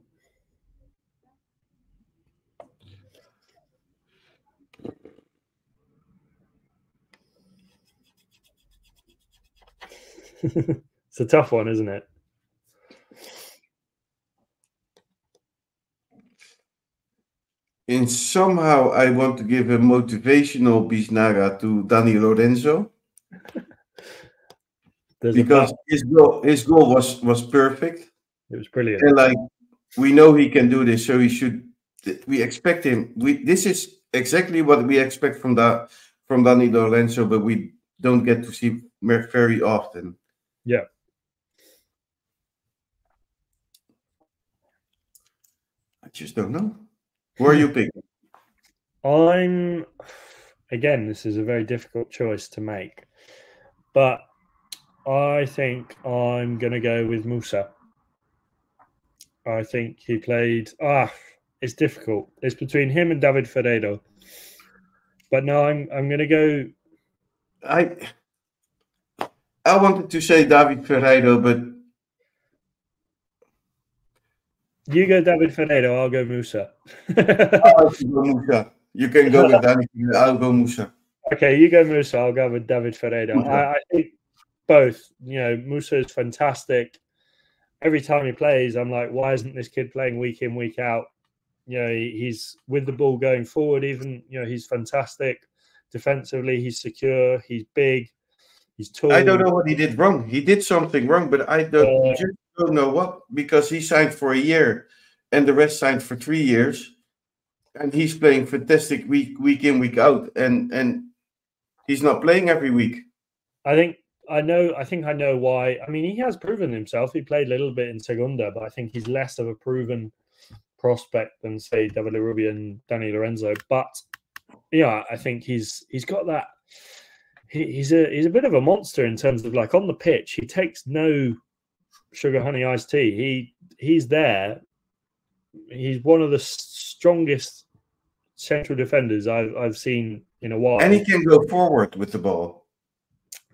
S1: It's a tough one, isn't it?
S2: And somehow I want to give a motivational Biznaga to Dani Lorenzo. Because his goal was perfect.
S1: It was brilliant.
S2: And like, we know he can do this, so we expect him. This is exactly what we expect from Dani Lorenzo, but we don't get to see very often.
S1: Yeah.
S2: I just don't know. Who are you picking?
S1: Again, this is a very difficult choice to make, but I think I'm going to go with Musa. I think he played... it's difficult. It's between him and David Ferreiro. But no, I'm going to go...
S2: I wanted to say David Ferreiro, but...
S1: You go David Ferreiro, I'll go Musa.
S2: I'll go Musa. You can go with David, I'll go Musa.
S1: Okay, you go Musa, I'll go with David Ferreiro. I think both. Musa is fantastic. Every time he plays, I'm like, why isn't this kid playing week in, week out? He's with the ball going forward. Even he's fantastic defensively. He's secure. He's big. He's tall.
S2: I don't know what he did wrong. He did something wrong, but I just don't know what, because he signed for a year, and the rest signed for 3 years, and he's playing fantastic week in, week out, and he's not playing every week.
S1: I think I know why. I mean, he has proven himself. He played a little bit in Segunda, but I think he's less of a proven prospect than, say, David Rubio and Dani Lorenzo. But yeah, I think he's got that. He's a bit of a monster in terms of, like, on the pitch. He takes no sugar honey iced tea. He's there. He's one of the strongest central defenders I've seen in a while.
S2: And he can go forward with the ball.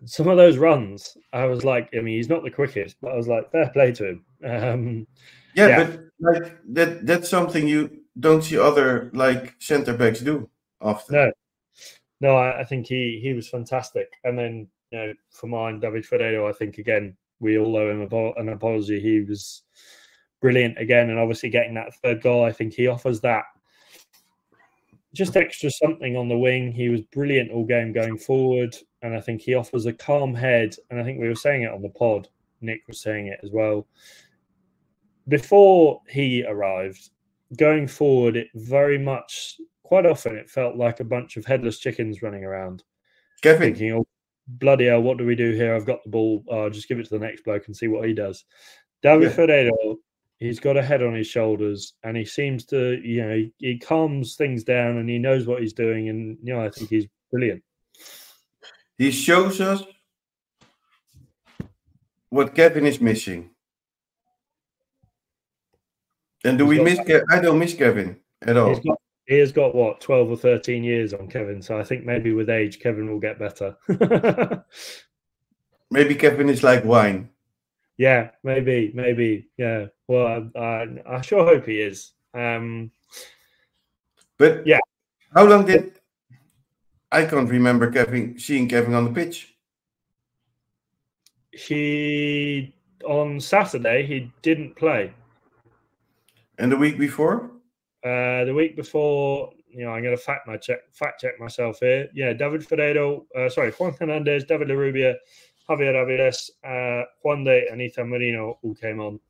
S1: Some of those runs, I was like, I mean, he's not the quickest, but I was like, fair play to him.
S2: But like that's something don't see other centre backs do often.
S1: No, I think he was fantastic. And then for mine, David Ferreiro, I think again we all owe him an apology. He was brilliant again, and obviously getting that third goal, I think he offers that just extra something on the wing. He was brilliant all game going forward, and I think he offers a calm head. And I think we were saying it on the pod. Nick was saying it as well. Before he arrived, going forward, it very much, quite often, it felt like a bunch of headless chickens running around.
S2: Kevin.
S1: Thinking, oh, bloody hell, what do we do here? I've got the ball. I'll just give it to the next bloke and see what he does. David Ferreiro, he's got a head on his shoulders, and he seems to, he calms things down, and he knows what he's doing, and I think he's brilliant.
S2: He shows us what Kevin is missing. And do we miss Kevin? I don't miss Kevin at all.
S1: He has got, what, 12 or 13 years on Kevin, so I think maybe with age, Kevin will get better.
S2: Maybe Kevin is like wine.
S1: Yeah, maybe. Yeah. Well, I sure hope he is. But
S2: yeah, how long did I can't remember seeing Kevin on the pitch?
S1: On Saturday he didn't play.
S2: And the week before?
S1: The week before, I'm going to fact check myself here. Yeah, David Ferreiro, Juan Hernandez, David Larrubia, Javier Aviles, Juan de and Ethan Marino all came on.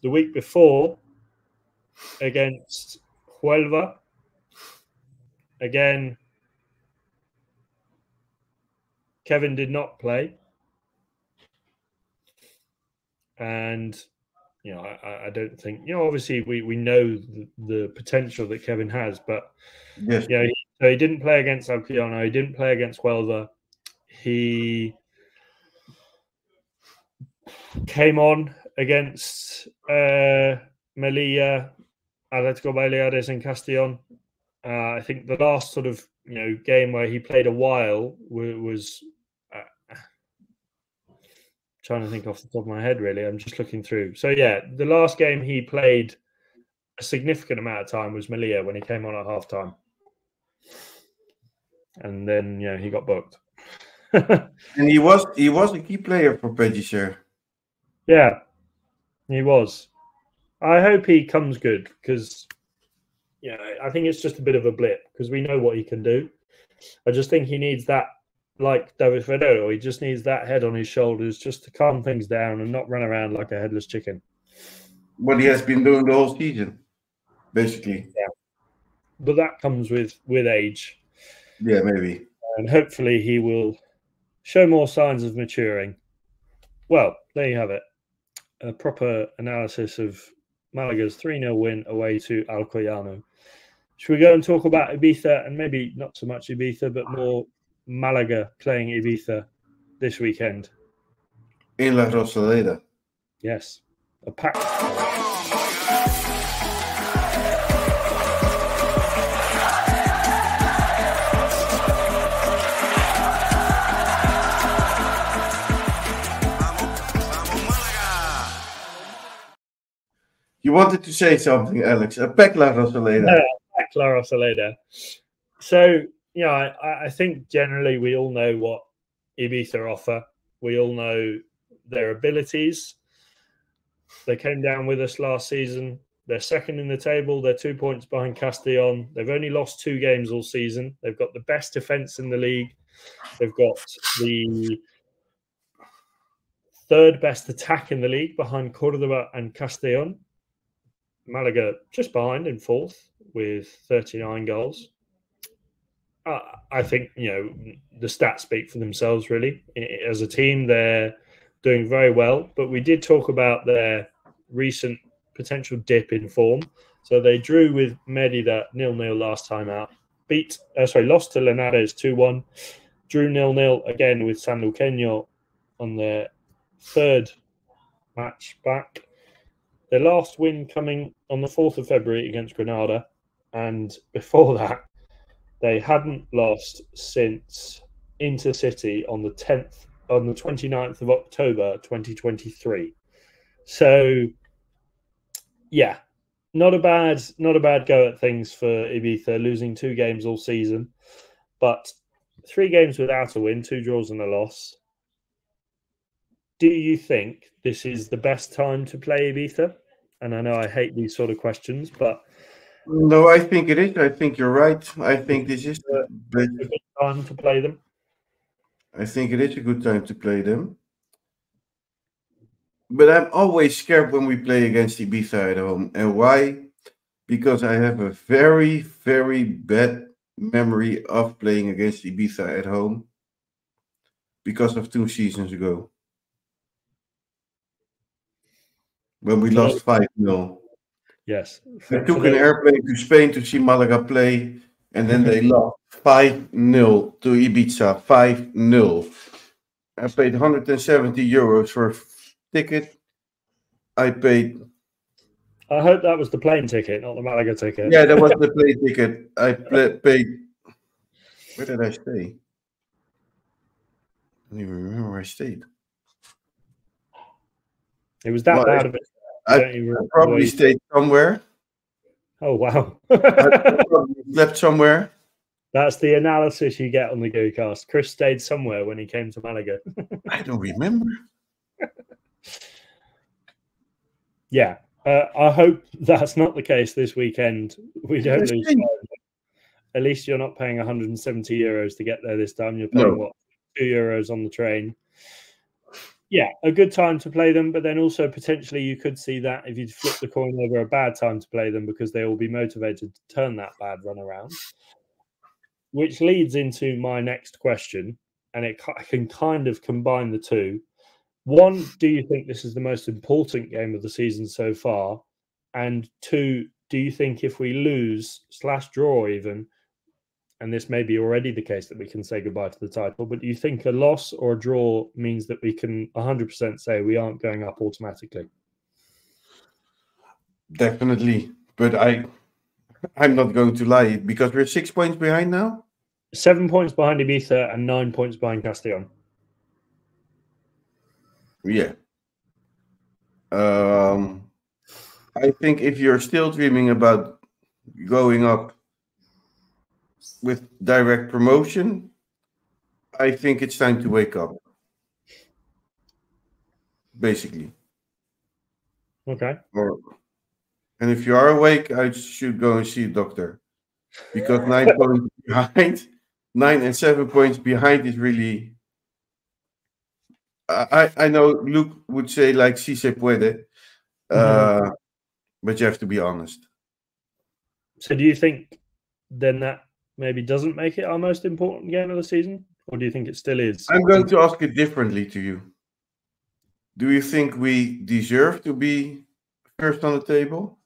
S1: The week before, against Huelva, again, Kevin did not play. And, I don't think, obviously we know the potential that Kevin has, but,
S2: yes.
S1: So he didn't play against Alcoyano. He didn't play against Huelva. He came on against Melilla, Atletico Baleares and Castellón. I think the last sort of, game where he played a while was trying to think off the top of my head, really. I'm just looking through. So, yeah, the last game he played a significant amount of time was Melilla when he came on at halftime. And then, he got booked.
S2: And he was a key player for Pellicer.
S1: Yeah, he was. I hope he comes good because, I think it's just a bit of a blip because we know what he can do. I just think he needs that, like David Ferreiro, he just needs that head on his shoulders just to calm things down and not run around like a headless chicken.
S2: What he has been doing the whole season, basically.
S1: Yeah. But that comes with age.
S2: Yeah, maybe.
S1: And hopefully he will show more signs of maturing. Well, there you have it. A proper analysis of Malaga's 3-0 win away to Alcoyano. Should we go and talk about Ibiza, and maybe not so much Ibiza, but more Malaga playing Ibiza this weekend?
S2: In La Rosaleda.
S1: Yes. A pack.
S2: You wanted to say something, Alex. A pack La Rosaleda.
S1: Pack La Rosaleda. So, I think generally we all know what Ibiza offer. We all know their abilities. They came down with us last season. They're second in the table. They're 2 points behind Castellón. They've only lost 2 games all season. They've got the best defense in the league. They've got the third best attack in the league behind Córdoba and Castellón. Malaga just behind in fourth with 39 goals. I think, the stats speak for themselves, really. As a team, they're doing very well. But we did talk about their recent potential dip in form. So they drew with Mérida 0-0 last time out. Lost to Linares 2-1. Drew 0-0 again with Sanluqueño on their third match back. Their last win coming on the 4th of February against Granada. And before that, they hadn't lost since Intercity on the 29th of October 2023. So, yeah, not a bad go at things for Ibiza, losing 2 games all season, but 3 games without a win, 2 draws and a loss. Do you think this is the best time to play Ibiza? And I know I hate these sort of questions, but
S2: no, I think it is. I think you're right. I think this is
S1: a good time to play them.
S2: I think it is a good time to play them. But I'm always scared when we play against Ibiza at home. And why? Because I have a very, very bad memory of playing against Ibiza at home because of 2 seasons ago. When we lost 5-0.
S1: Yes.
S2: I took an airplane to Spain to see Malaga play, and then they lost 5-0 to Ibiza. 5-0. I paid €170 for a ticket. I
S1: hope that was the plane ticket, not the Malaga ticket.
S2: Yeah, that was the plane ticket. I paid. Where did I stay? I don't even remember where I stayed.
S1: It was that bad of it.
S2: I probably stayed somewhere.
S1: Oh, wow.
S2: I probably slept somewhere.
S1: That's the analysis you get on the GoCast. Chris stayed somewhere when he came to Malaga.
S2: I don't remember.
S1: Yeah. I hope that's not the case this weekend. We don't lose. At least you're not paying €170 to get there this time. You're paying, what, €2 on the train. Yeah, a good time to play them, but then also potentially you could see that if you flip the coin over, a bad time to play them because they will be motivated to turn that bad run around. Which leads into my next question, and I can kind of combine the two. One, do you think this is the most important game of the season so far? And 2, do you think if we lose/draw even, and this may be already the case, that we can say goodbye to the title, but do you think a loss or a draw means that we can 100% say we aren't going up automatically?
S2: Definitely. But I'm not going to lie, because we're 6 points behind now.
S1: 7 points behind Ibiza and 9 points behind Castellón.
S2: Yeah. I think if you're still dreaming about going up with direct promotion, I think it's time to wake up. Basically.
S1: Okay.
S2: And if you are awake, I should go and see a doctor. Because 9 points behind, 9 and 7 points behind is really. I know Luke would say like si se puede, but you have to be honest.
S1: So do you think then that maybe doesn't make it our most important game of the season? Or do you think it still is?
S2: I'm going to ask it differently to you. Do you think we deserve to be first on the table?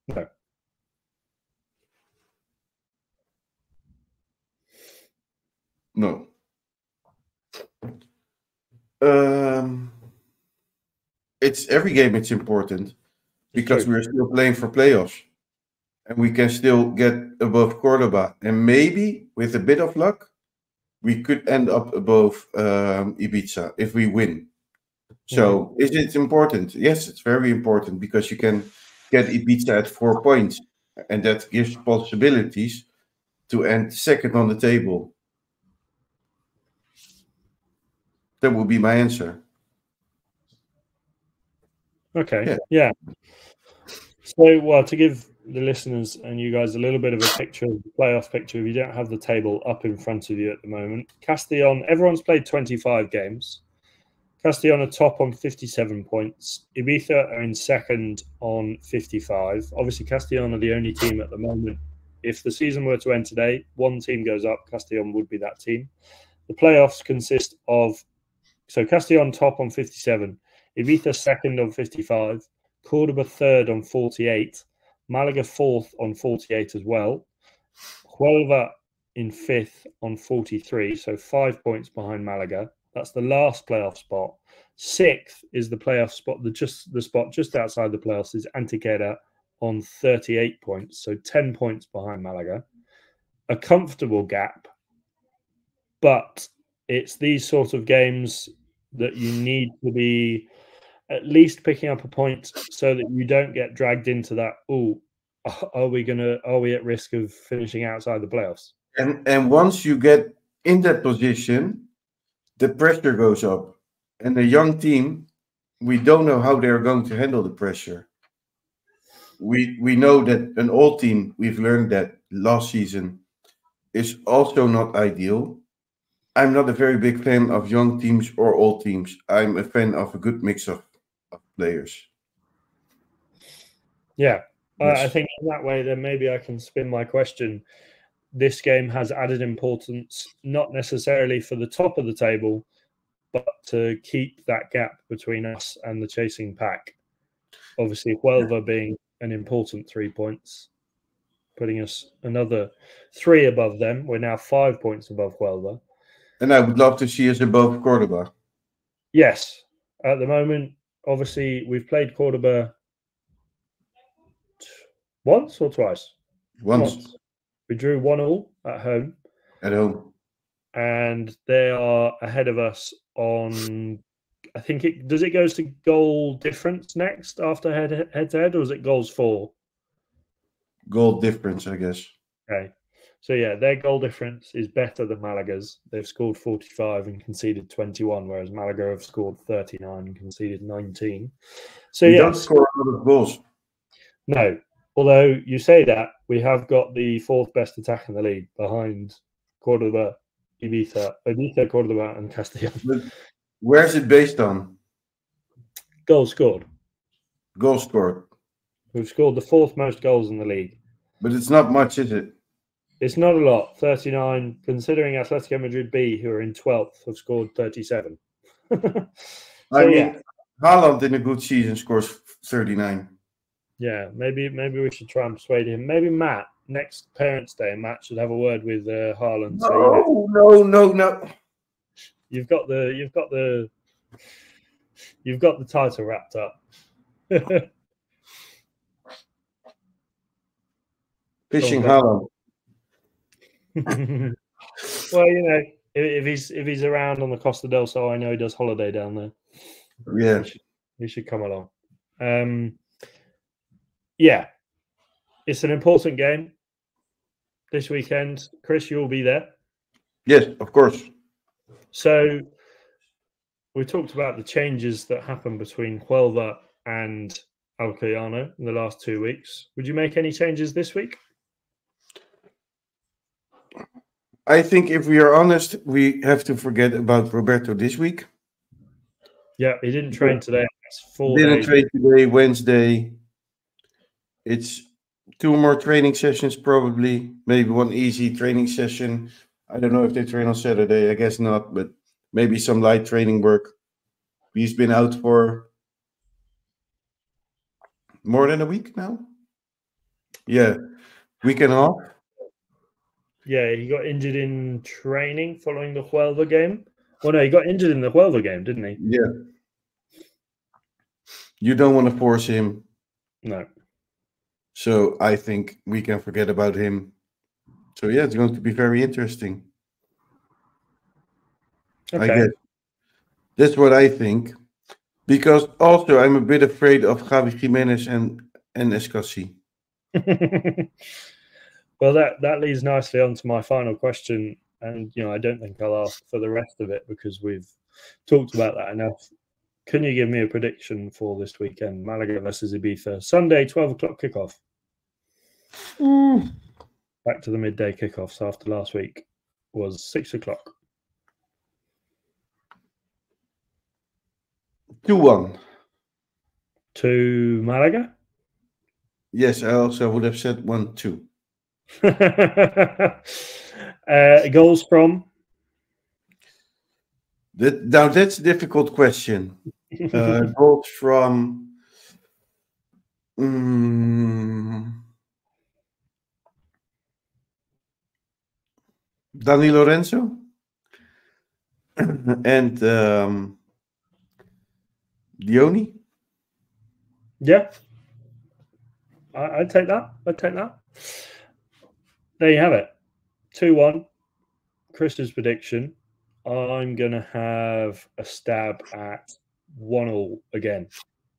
S1: No.
S2: No. It's every game it's important because we're still playing for playoffs and we can still get above Cordoba, and maybe with a bit of luck we could end up above Ibiza if we win. So is it important? Yes, it's very important because you can get Ibiza at 4 points and that gives possibilities to end second on the table. That would be my answer.
S1: Okay. Yeah. So, well, to give the listeners and you guys a little bit of a picture of the playoff picture, if you don't have the table up in front of you at the moment, Castellón, everyone's played 25 games. Castellón are top on 57 points. Ibiza are in second on 55. Obviously, Castellón are the only team at the moment. If the season were to end today, one team goes up, Castellón would be that team. The playoffs consist of, so Castellón top on 57, Ibiza second on 55, Cordoba third on 48, Malaga fourth on 48 as well, Huelva in fifth on 43, so 5 points behind Malaga. That's the last playoff spot. Sixth is the playoff spot, the spot just outside the playoffs is Antequera on 38 points, so 10 points behind Malaga. A comfortable gap, but it's these sort of games that you need to be at least picking up a point so that you don't get dragged into that. Oh, are we at risk of finishing outside the playoffs?
S2: And once you get in that position, the pressure goes up. And the young team, we don't know how they're going to handle the pressure. We know that an old team, we've learned that last season, is also not ideal. I'm not a very big fan of young teams or old teams. I'm a fan of a good mix of players.
S1: Yeah, yes. I think in that way, then maybe I can spin my question. This game has added importance, not necessarily for the top of the table, but to keep that gap between us and the chasing pack. Obviously, Huelva being an important 3 points, putting us another 3 above them. We're now 5 points above Huelva.
S2: And I would love to see us above Cordoba.
S1: Yes. At the moment, obviously, we've played Cordoba once or twice?
S2: Once.
S1: We drew 1-1 at home.
S2: At home.
S1: And they are ahead of us on, I think does it go to goal difference next after head to head, or is it goals for?
S2: Goal difference, I guess.
S1: Okay. So, yeah, their goal difference is better than Malaga's. They've scored 45 and conceded 21, whereas Malaga have scored 39 and conceded 19. So,
S2: we don't score a lot of goals.
S1: No. Although you say that, we have got the 4th best attack in the league behind Cordoba, Ibiza, Cordoba, and Castellon.
S2: But where's it based on?
S1: Goals scored.
S2: Goals scored.
S1: We've scored the 4th most goals in the league.
S2: But it's not much, is it?
S1: It's not a lot. 39, considering Atletico Madrid B, who are in 12th, have scored 37.
S2: Haaland in a good season scores 39.
S1: Yeah, maybe we should try and persuade him. Maybe Matt, next Parents' Day, Matt should have a word with Haaland.
S2: No. You've got
S1: the title wrapped up.
S2: Fishing Haaland.
S1: Well, if he's around on the Costa del Sol, I know he does holiday down there.
S2: Yeah,
S1: he should come along. Yeah, it's an important game this weekend. Chris, you'll be there.
S2: Yes, of course.
S1: So we talked about the changes that happened between Huelva and Alcoyano in the last 2 weeks. Would you make any changes this week?
S2: I think if we are honest, we have to forget about Roberto this week.
S1: Yeah, he didn't train today.
S2: Didn't train today, Wednesday. It's 2 more training sessions, probably. Maybe 1 easy training session. I don't know if they train on Saturday. I guess not, but maybe some light training work. He's been out for more than a week now. Yeah, week and a half.
S1: Yeah, he got injured in training following the Huelva game. Well, no, he got injured in the Huelva game, didn't he?
S2: Yeah. You don't want to force him.
S1: No.
S2: So I think we can forget about him. So yeah, it's going to be very interesting.
S1: Okay.
S2: I guess that's what I think. Because also I'm a bit afraid of Javi Jimenez and Escassi.
S1: Well, that leads nicely on to my final question. And, I don't think I'll ask for the rest of it because we've talked about that enough. Can you give me a prediction for this weekend? Malaga versus Ibiza. Sunday, 12 o'clock kickoff. Back to the midday kickoffs after last week was 6 o'clock.
S2: 2-1.
S1: To Malaga?
S2: Yes, I also would have said 1-2.
S1: Goals from?
S2: Now that's a difficult question. Goals from Dani Lorenzo and Dioni.
S1: Yeah, I'd take that. There you have it. 2-1. Chris's prediction. I'm going to have a stab at 1-1 again,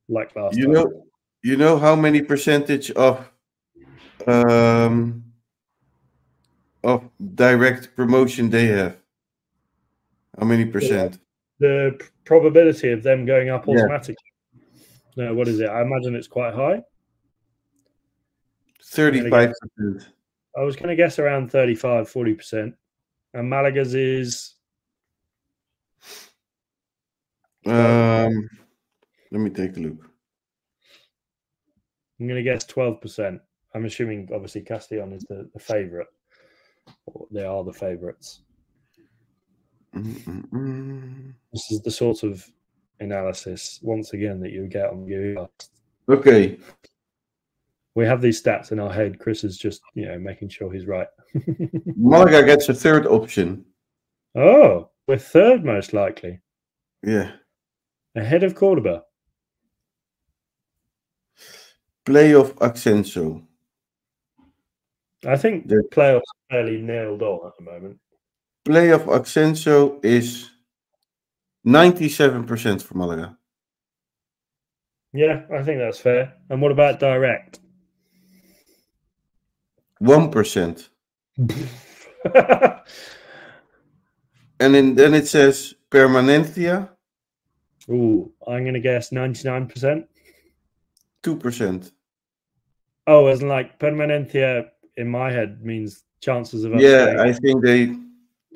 S1: like last
S2: time. You know how many percentage of direct promotion they have? How many percent?
S1: The probability of them going up automatically. Yeah. No, what is it? I imagine it's quite high.
S2: 35%.
S1: I was going to guess around 35, 40%. And Malaga's is.
S2: Let me take a look.
S1: I'm going to guess 12%. I'm assuming, obviously, Castellón is the favourite. Or they are the favourites. This is the sort of analysis, once again, that you get on Google.
S2: Okay.
S1: We have these stats in our head. Chris is just, making sure he's right.
S2: Malaga gets a third option.
S1: Oh, we're third most likely.
S2: Yeah.
S1: Ahead of Cordoba.
S2: Playoff Ascenso.
S1: I think the playoffs are fairly nailed on at the moment.
S2: Playoff Ascenso is 97% for Malaga.
S1: Yeah, I think that's fair. And what about direct?
S2: 1%. And then it says Permanencia.
S1: Ooh, I'm going to guess 99%.
S2: 2%.
S1: Oh, as in like Permanencia in my head means chances of us
S2: staying. I think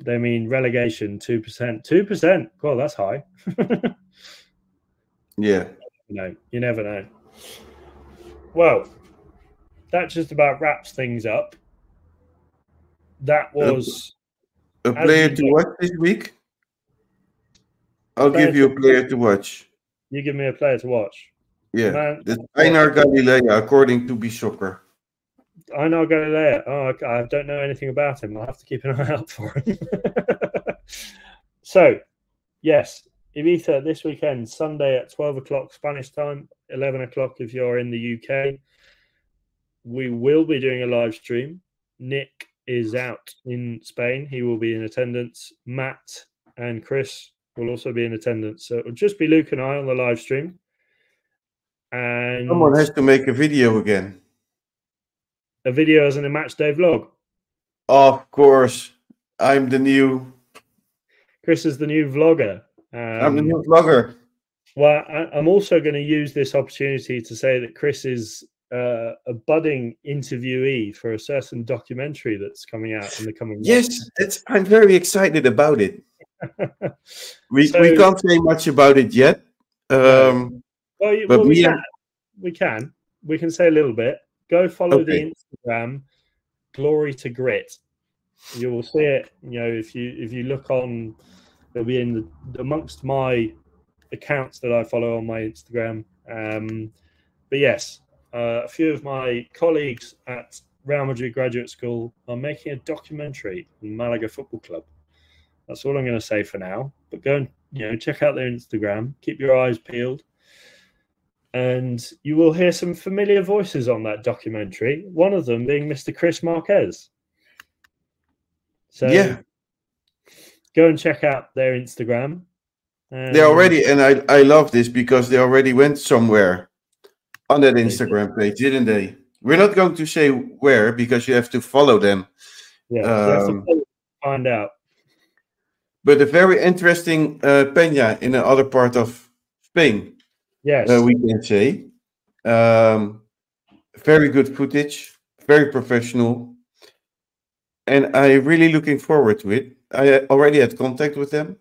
S1: they mean relegation 2%. 2%. God, that's high.
S2: Yeah.
S1: No, you never know. Well, that just about wraps things up. That was
S2: a player to watch this week. I'll give you a player to watch.
S1: You give me a player to watch.
S2: Yeah, that's Einar Galilea, according to B-Soccer.
S1: Einar Galilea. Oh, I don't know anything about him. I'll have to keep an eye out for him. So, yes, Ibiza this weekend, Sunday at 12 o'clock Spanish time, 11 o'clock if you're in the UK. We will be doing a live stream. Nick is out in Spain. He will be in attendance. Matt and Chris will also be in attendance. So it'll just be Luke and I on the live stream. And
S2: someone has to make a video again.
S1: A video as in a match day vlog.
S2: Of course. I'm the new...
S1: Chris is the new vlogger.
S2: I'm the new vlogger.
S1: Well, I'm also going to use this opportunity to say that Chris is a budding interviewee for a certain documentary that's coming out in the coming
S2: months. Yes, I'm very excited about it. we can't say much about it yet.
S1: We can say a little bit. Go follow the Instagram Glory to Grit. You will see it. If you look on, it'll be in amongst my accounts that I follow on my Instagram. But yes, a few of my colleagues at Real Madrid Graduate School are making a documentary on Malaga Football Club. That's all I'm going to say for now. But go and check out their Instagram. Keep your eyes peeled. And you will hear some familiar voices on that documentary, one of them being Mr. Chris Marquez. So go and check out their Instagram.
S2: They already, and I love this because they already went somewhere on that Instagram page, didn't they? We're not going to say where because you have to follow them.
S1: Yeah, you have to find out.
S2: But a very interesting peña in another part of Spain.
S1: Yes,
S2: we can say. Very good footage, very professional. And I'm really looking forward to it. I already had contact with them.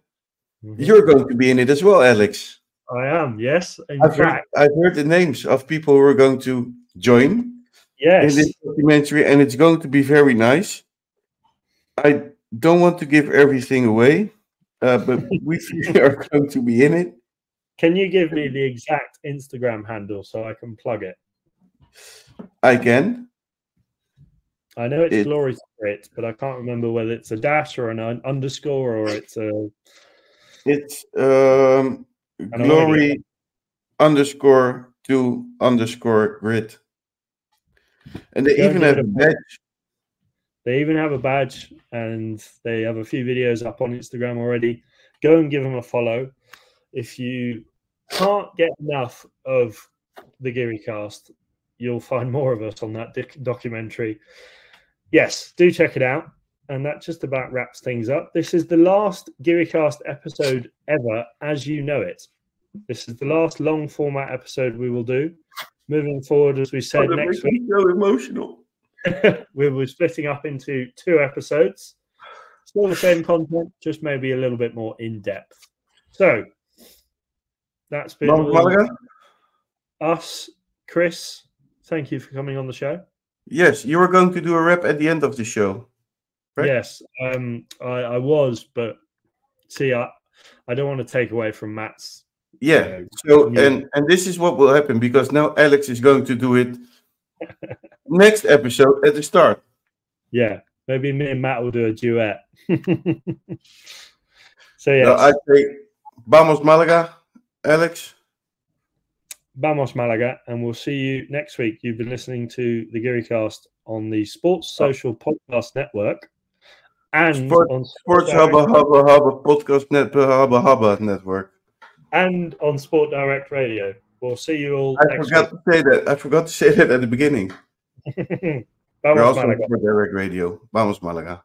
S2: Mm-hmm. You're going to be in it as well, Alex.
S1: I am, yes.
S2: I've heard the names of people who are going to join in this documentary, and it's going to be very nice. I don't want to give everything away, but we are going to be in it.
S1: Can you give me the exact Instagram handle so I can plug it?
S2: I can.
S1: I know it's Glory to Grit, but I can't remember whether it's a dash or an underscore or it's a...
S2: It's Glory _to_grit. And they even have a badge.
S1: They even have a badge, and they have a few videos up on Instagram already. Go and give them a follow. If you can't get enough of the Geary Cast, you'll find more of us on that documentary. Yes, do check it out. And that just about wraps things up. This is the last GearyCast episode ever, as you know it. This is the last long format episode we will do. Moving forward, as we said, next week.
S2: So emotional.
S1: We will be splitting up into 2 episodes. Still the same content, just maybe a little bit more in depth. So that's been us. Chris, thank you for coming on the show.
S2: Yes, you were going to do a rap at the end of the show. Right?
S1: Yes, I was, but see, I don't want to take away from Matt's.
S2: Yeah. And this is what will happen, because now Alex is going to do it next episode at the start.
S1: Yeah, maybe me and Matt will do a duet. So yeah,
S2: I say, vamos Malaga, Alex.
S1: Vamos Malaga, and we'll see you next week. You've been listening to the GearyCast on the Sports Social Podcast Network. And on
S2: Sports Hubba Podcast Network.
S1: And on Sport Direct Radio. We'll see you all next
S2: week. I forgot to say that at the beginning.
S1: Vamos
S2: We're also
S1: Malaga.
S2: on Sport Direct Radio. Vamos Malaga.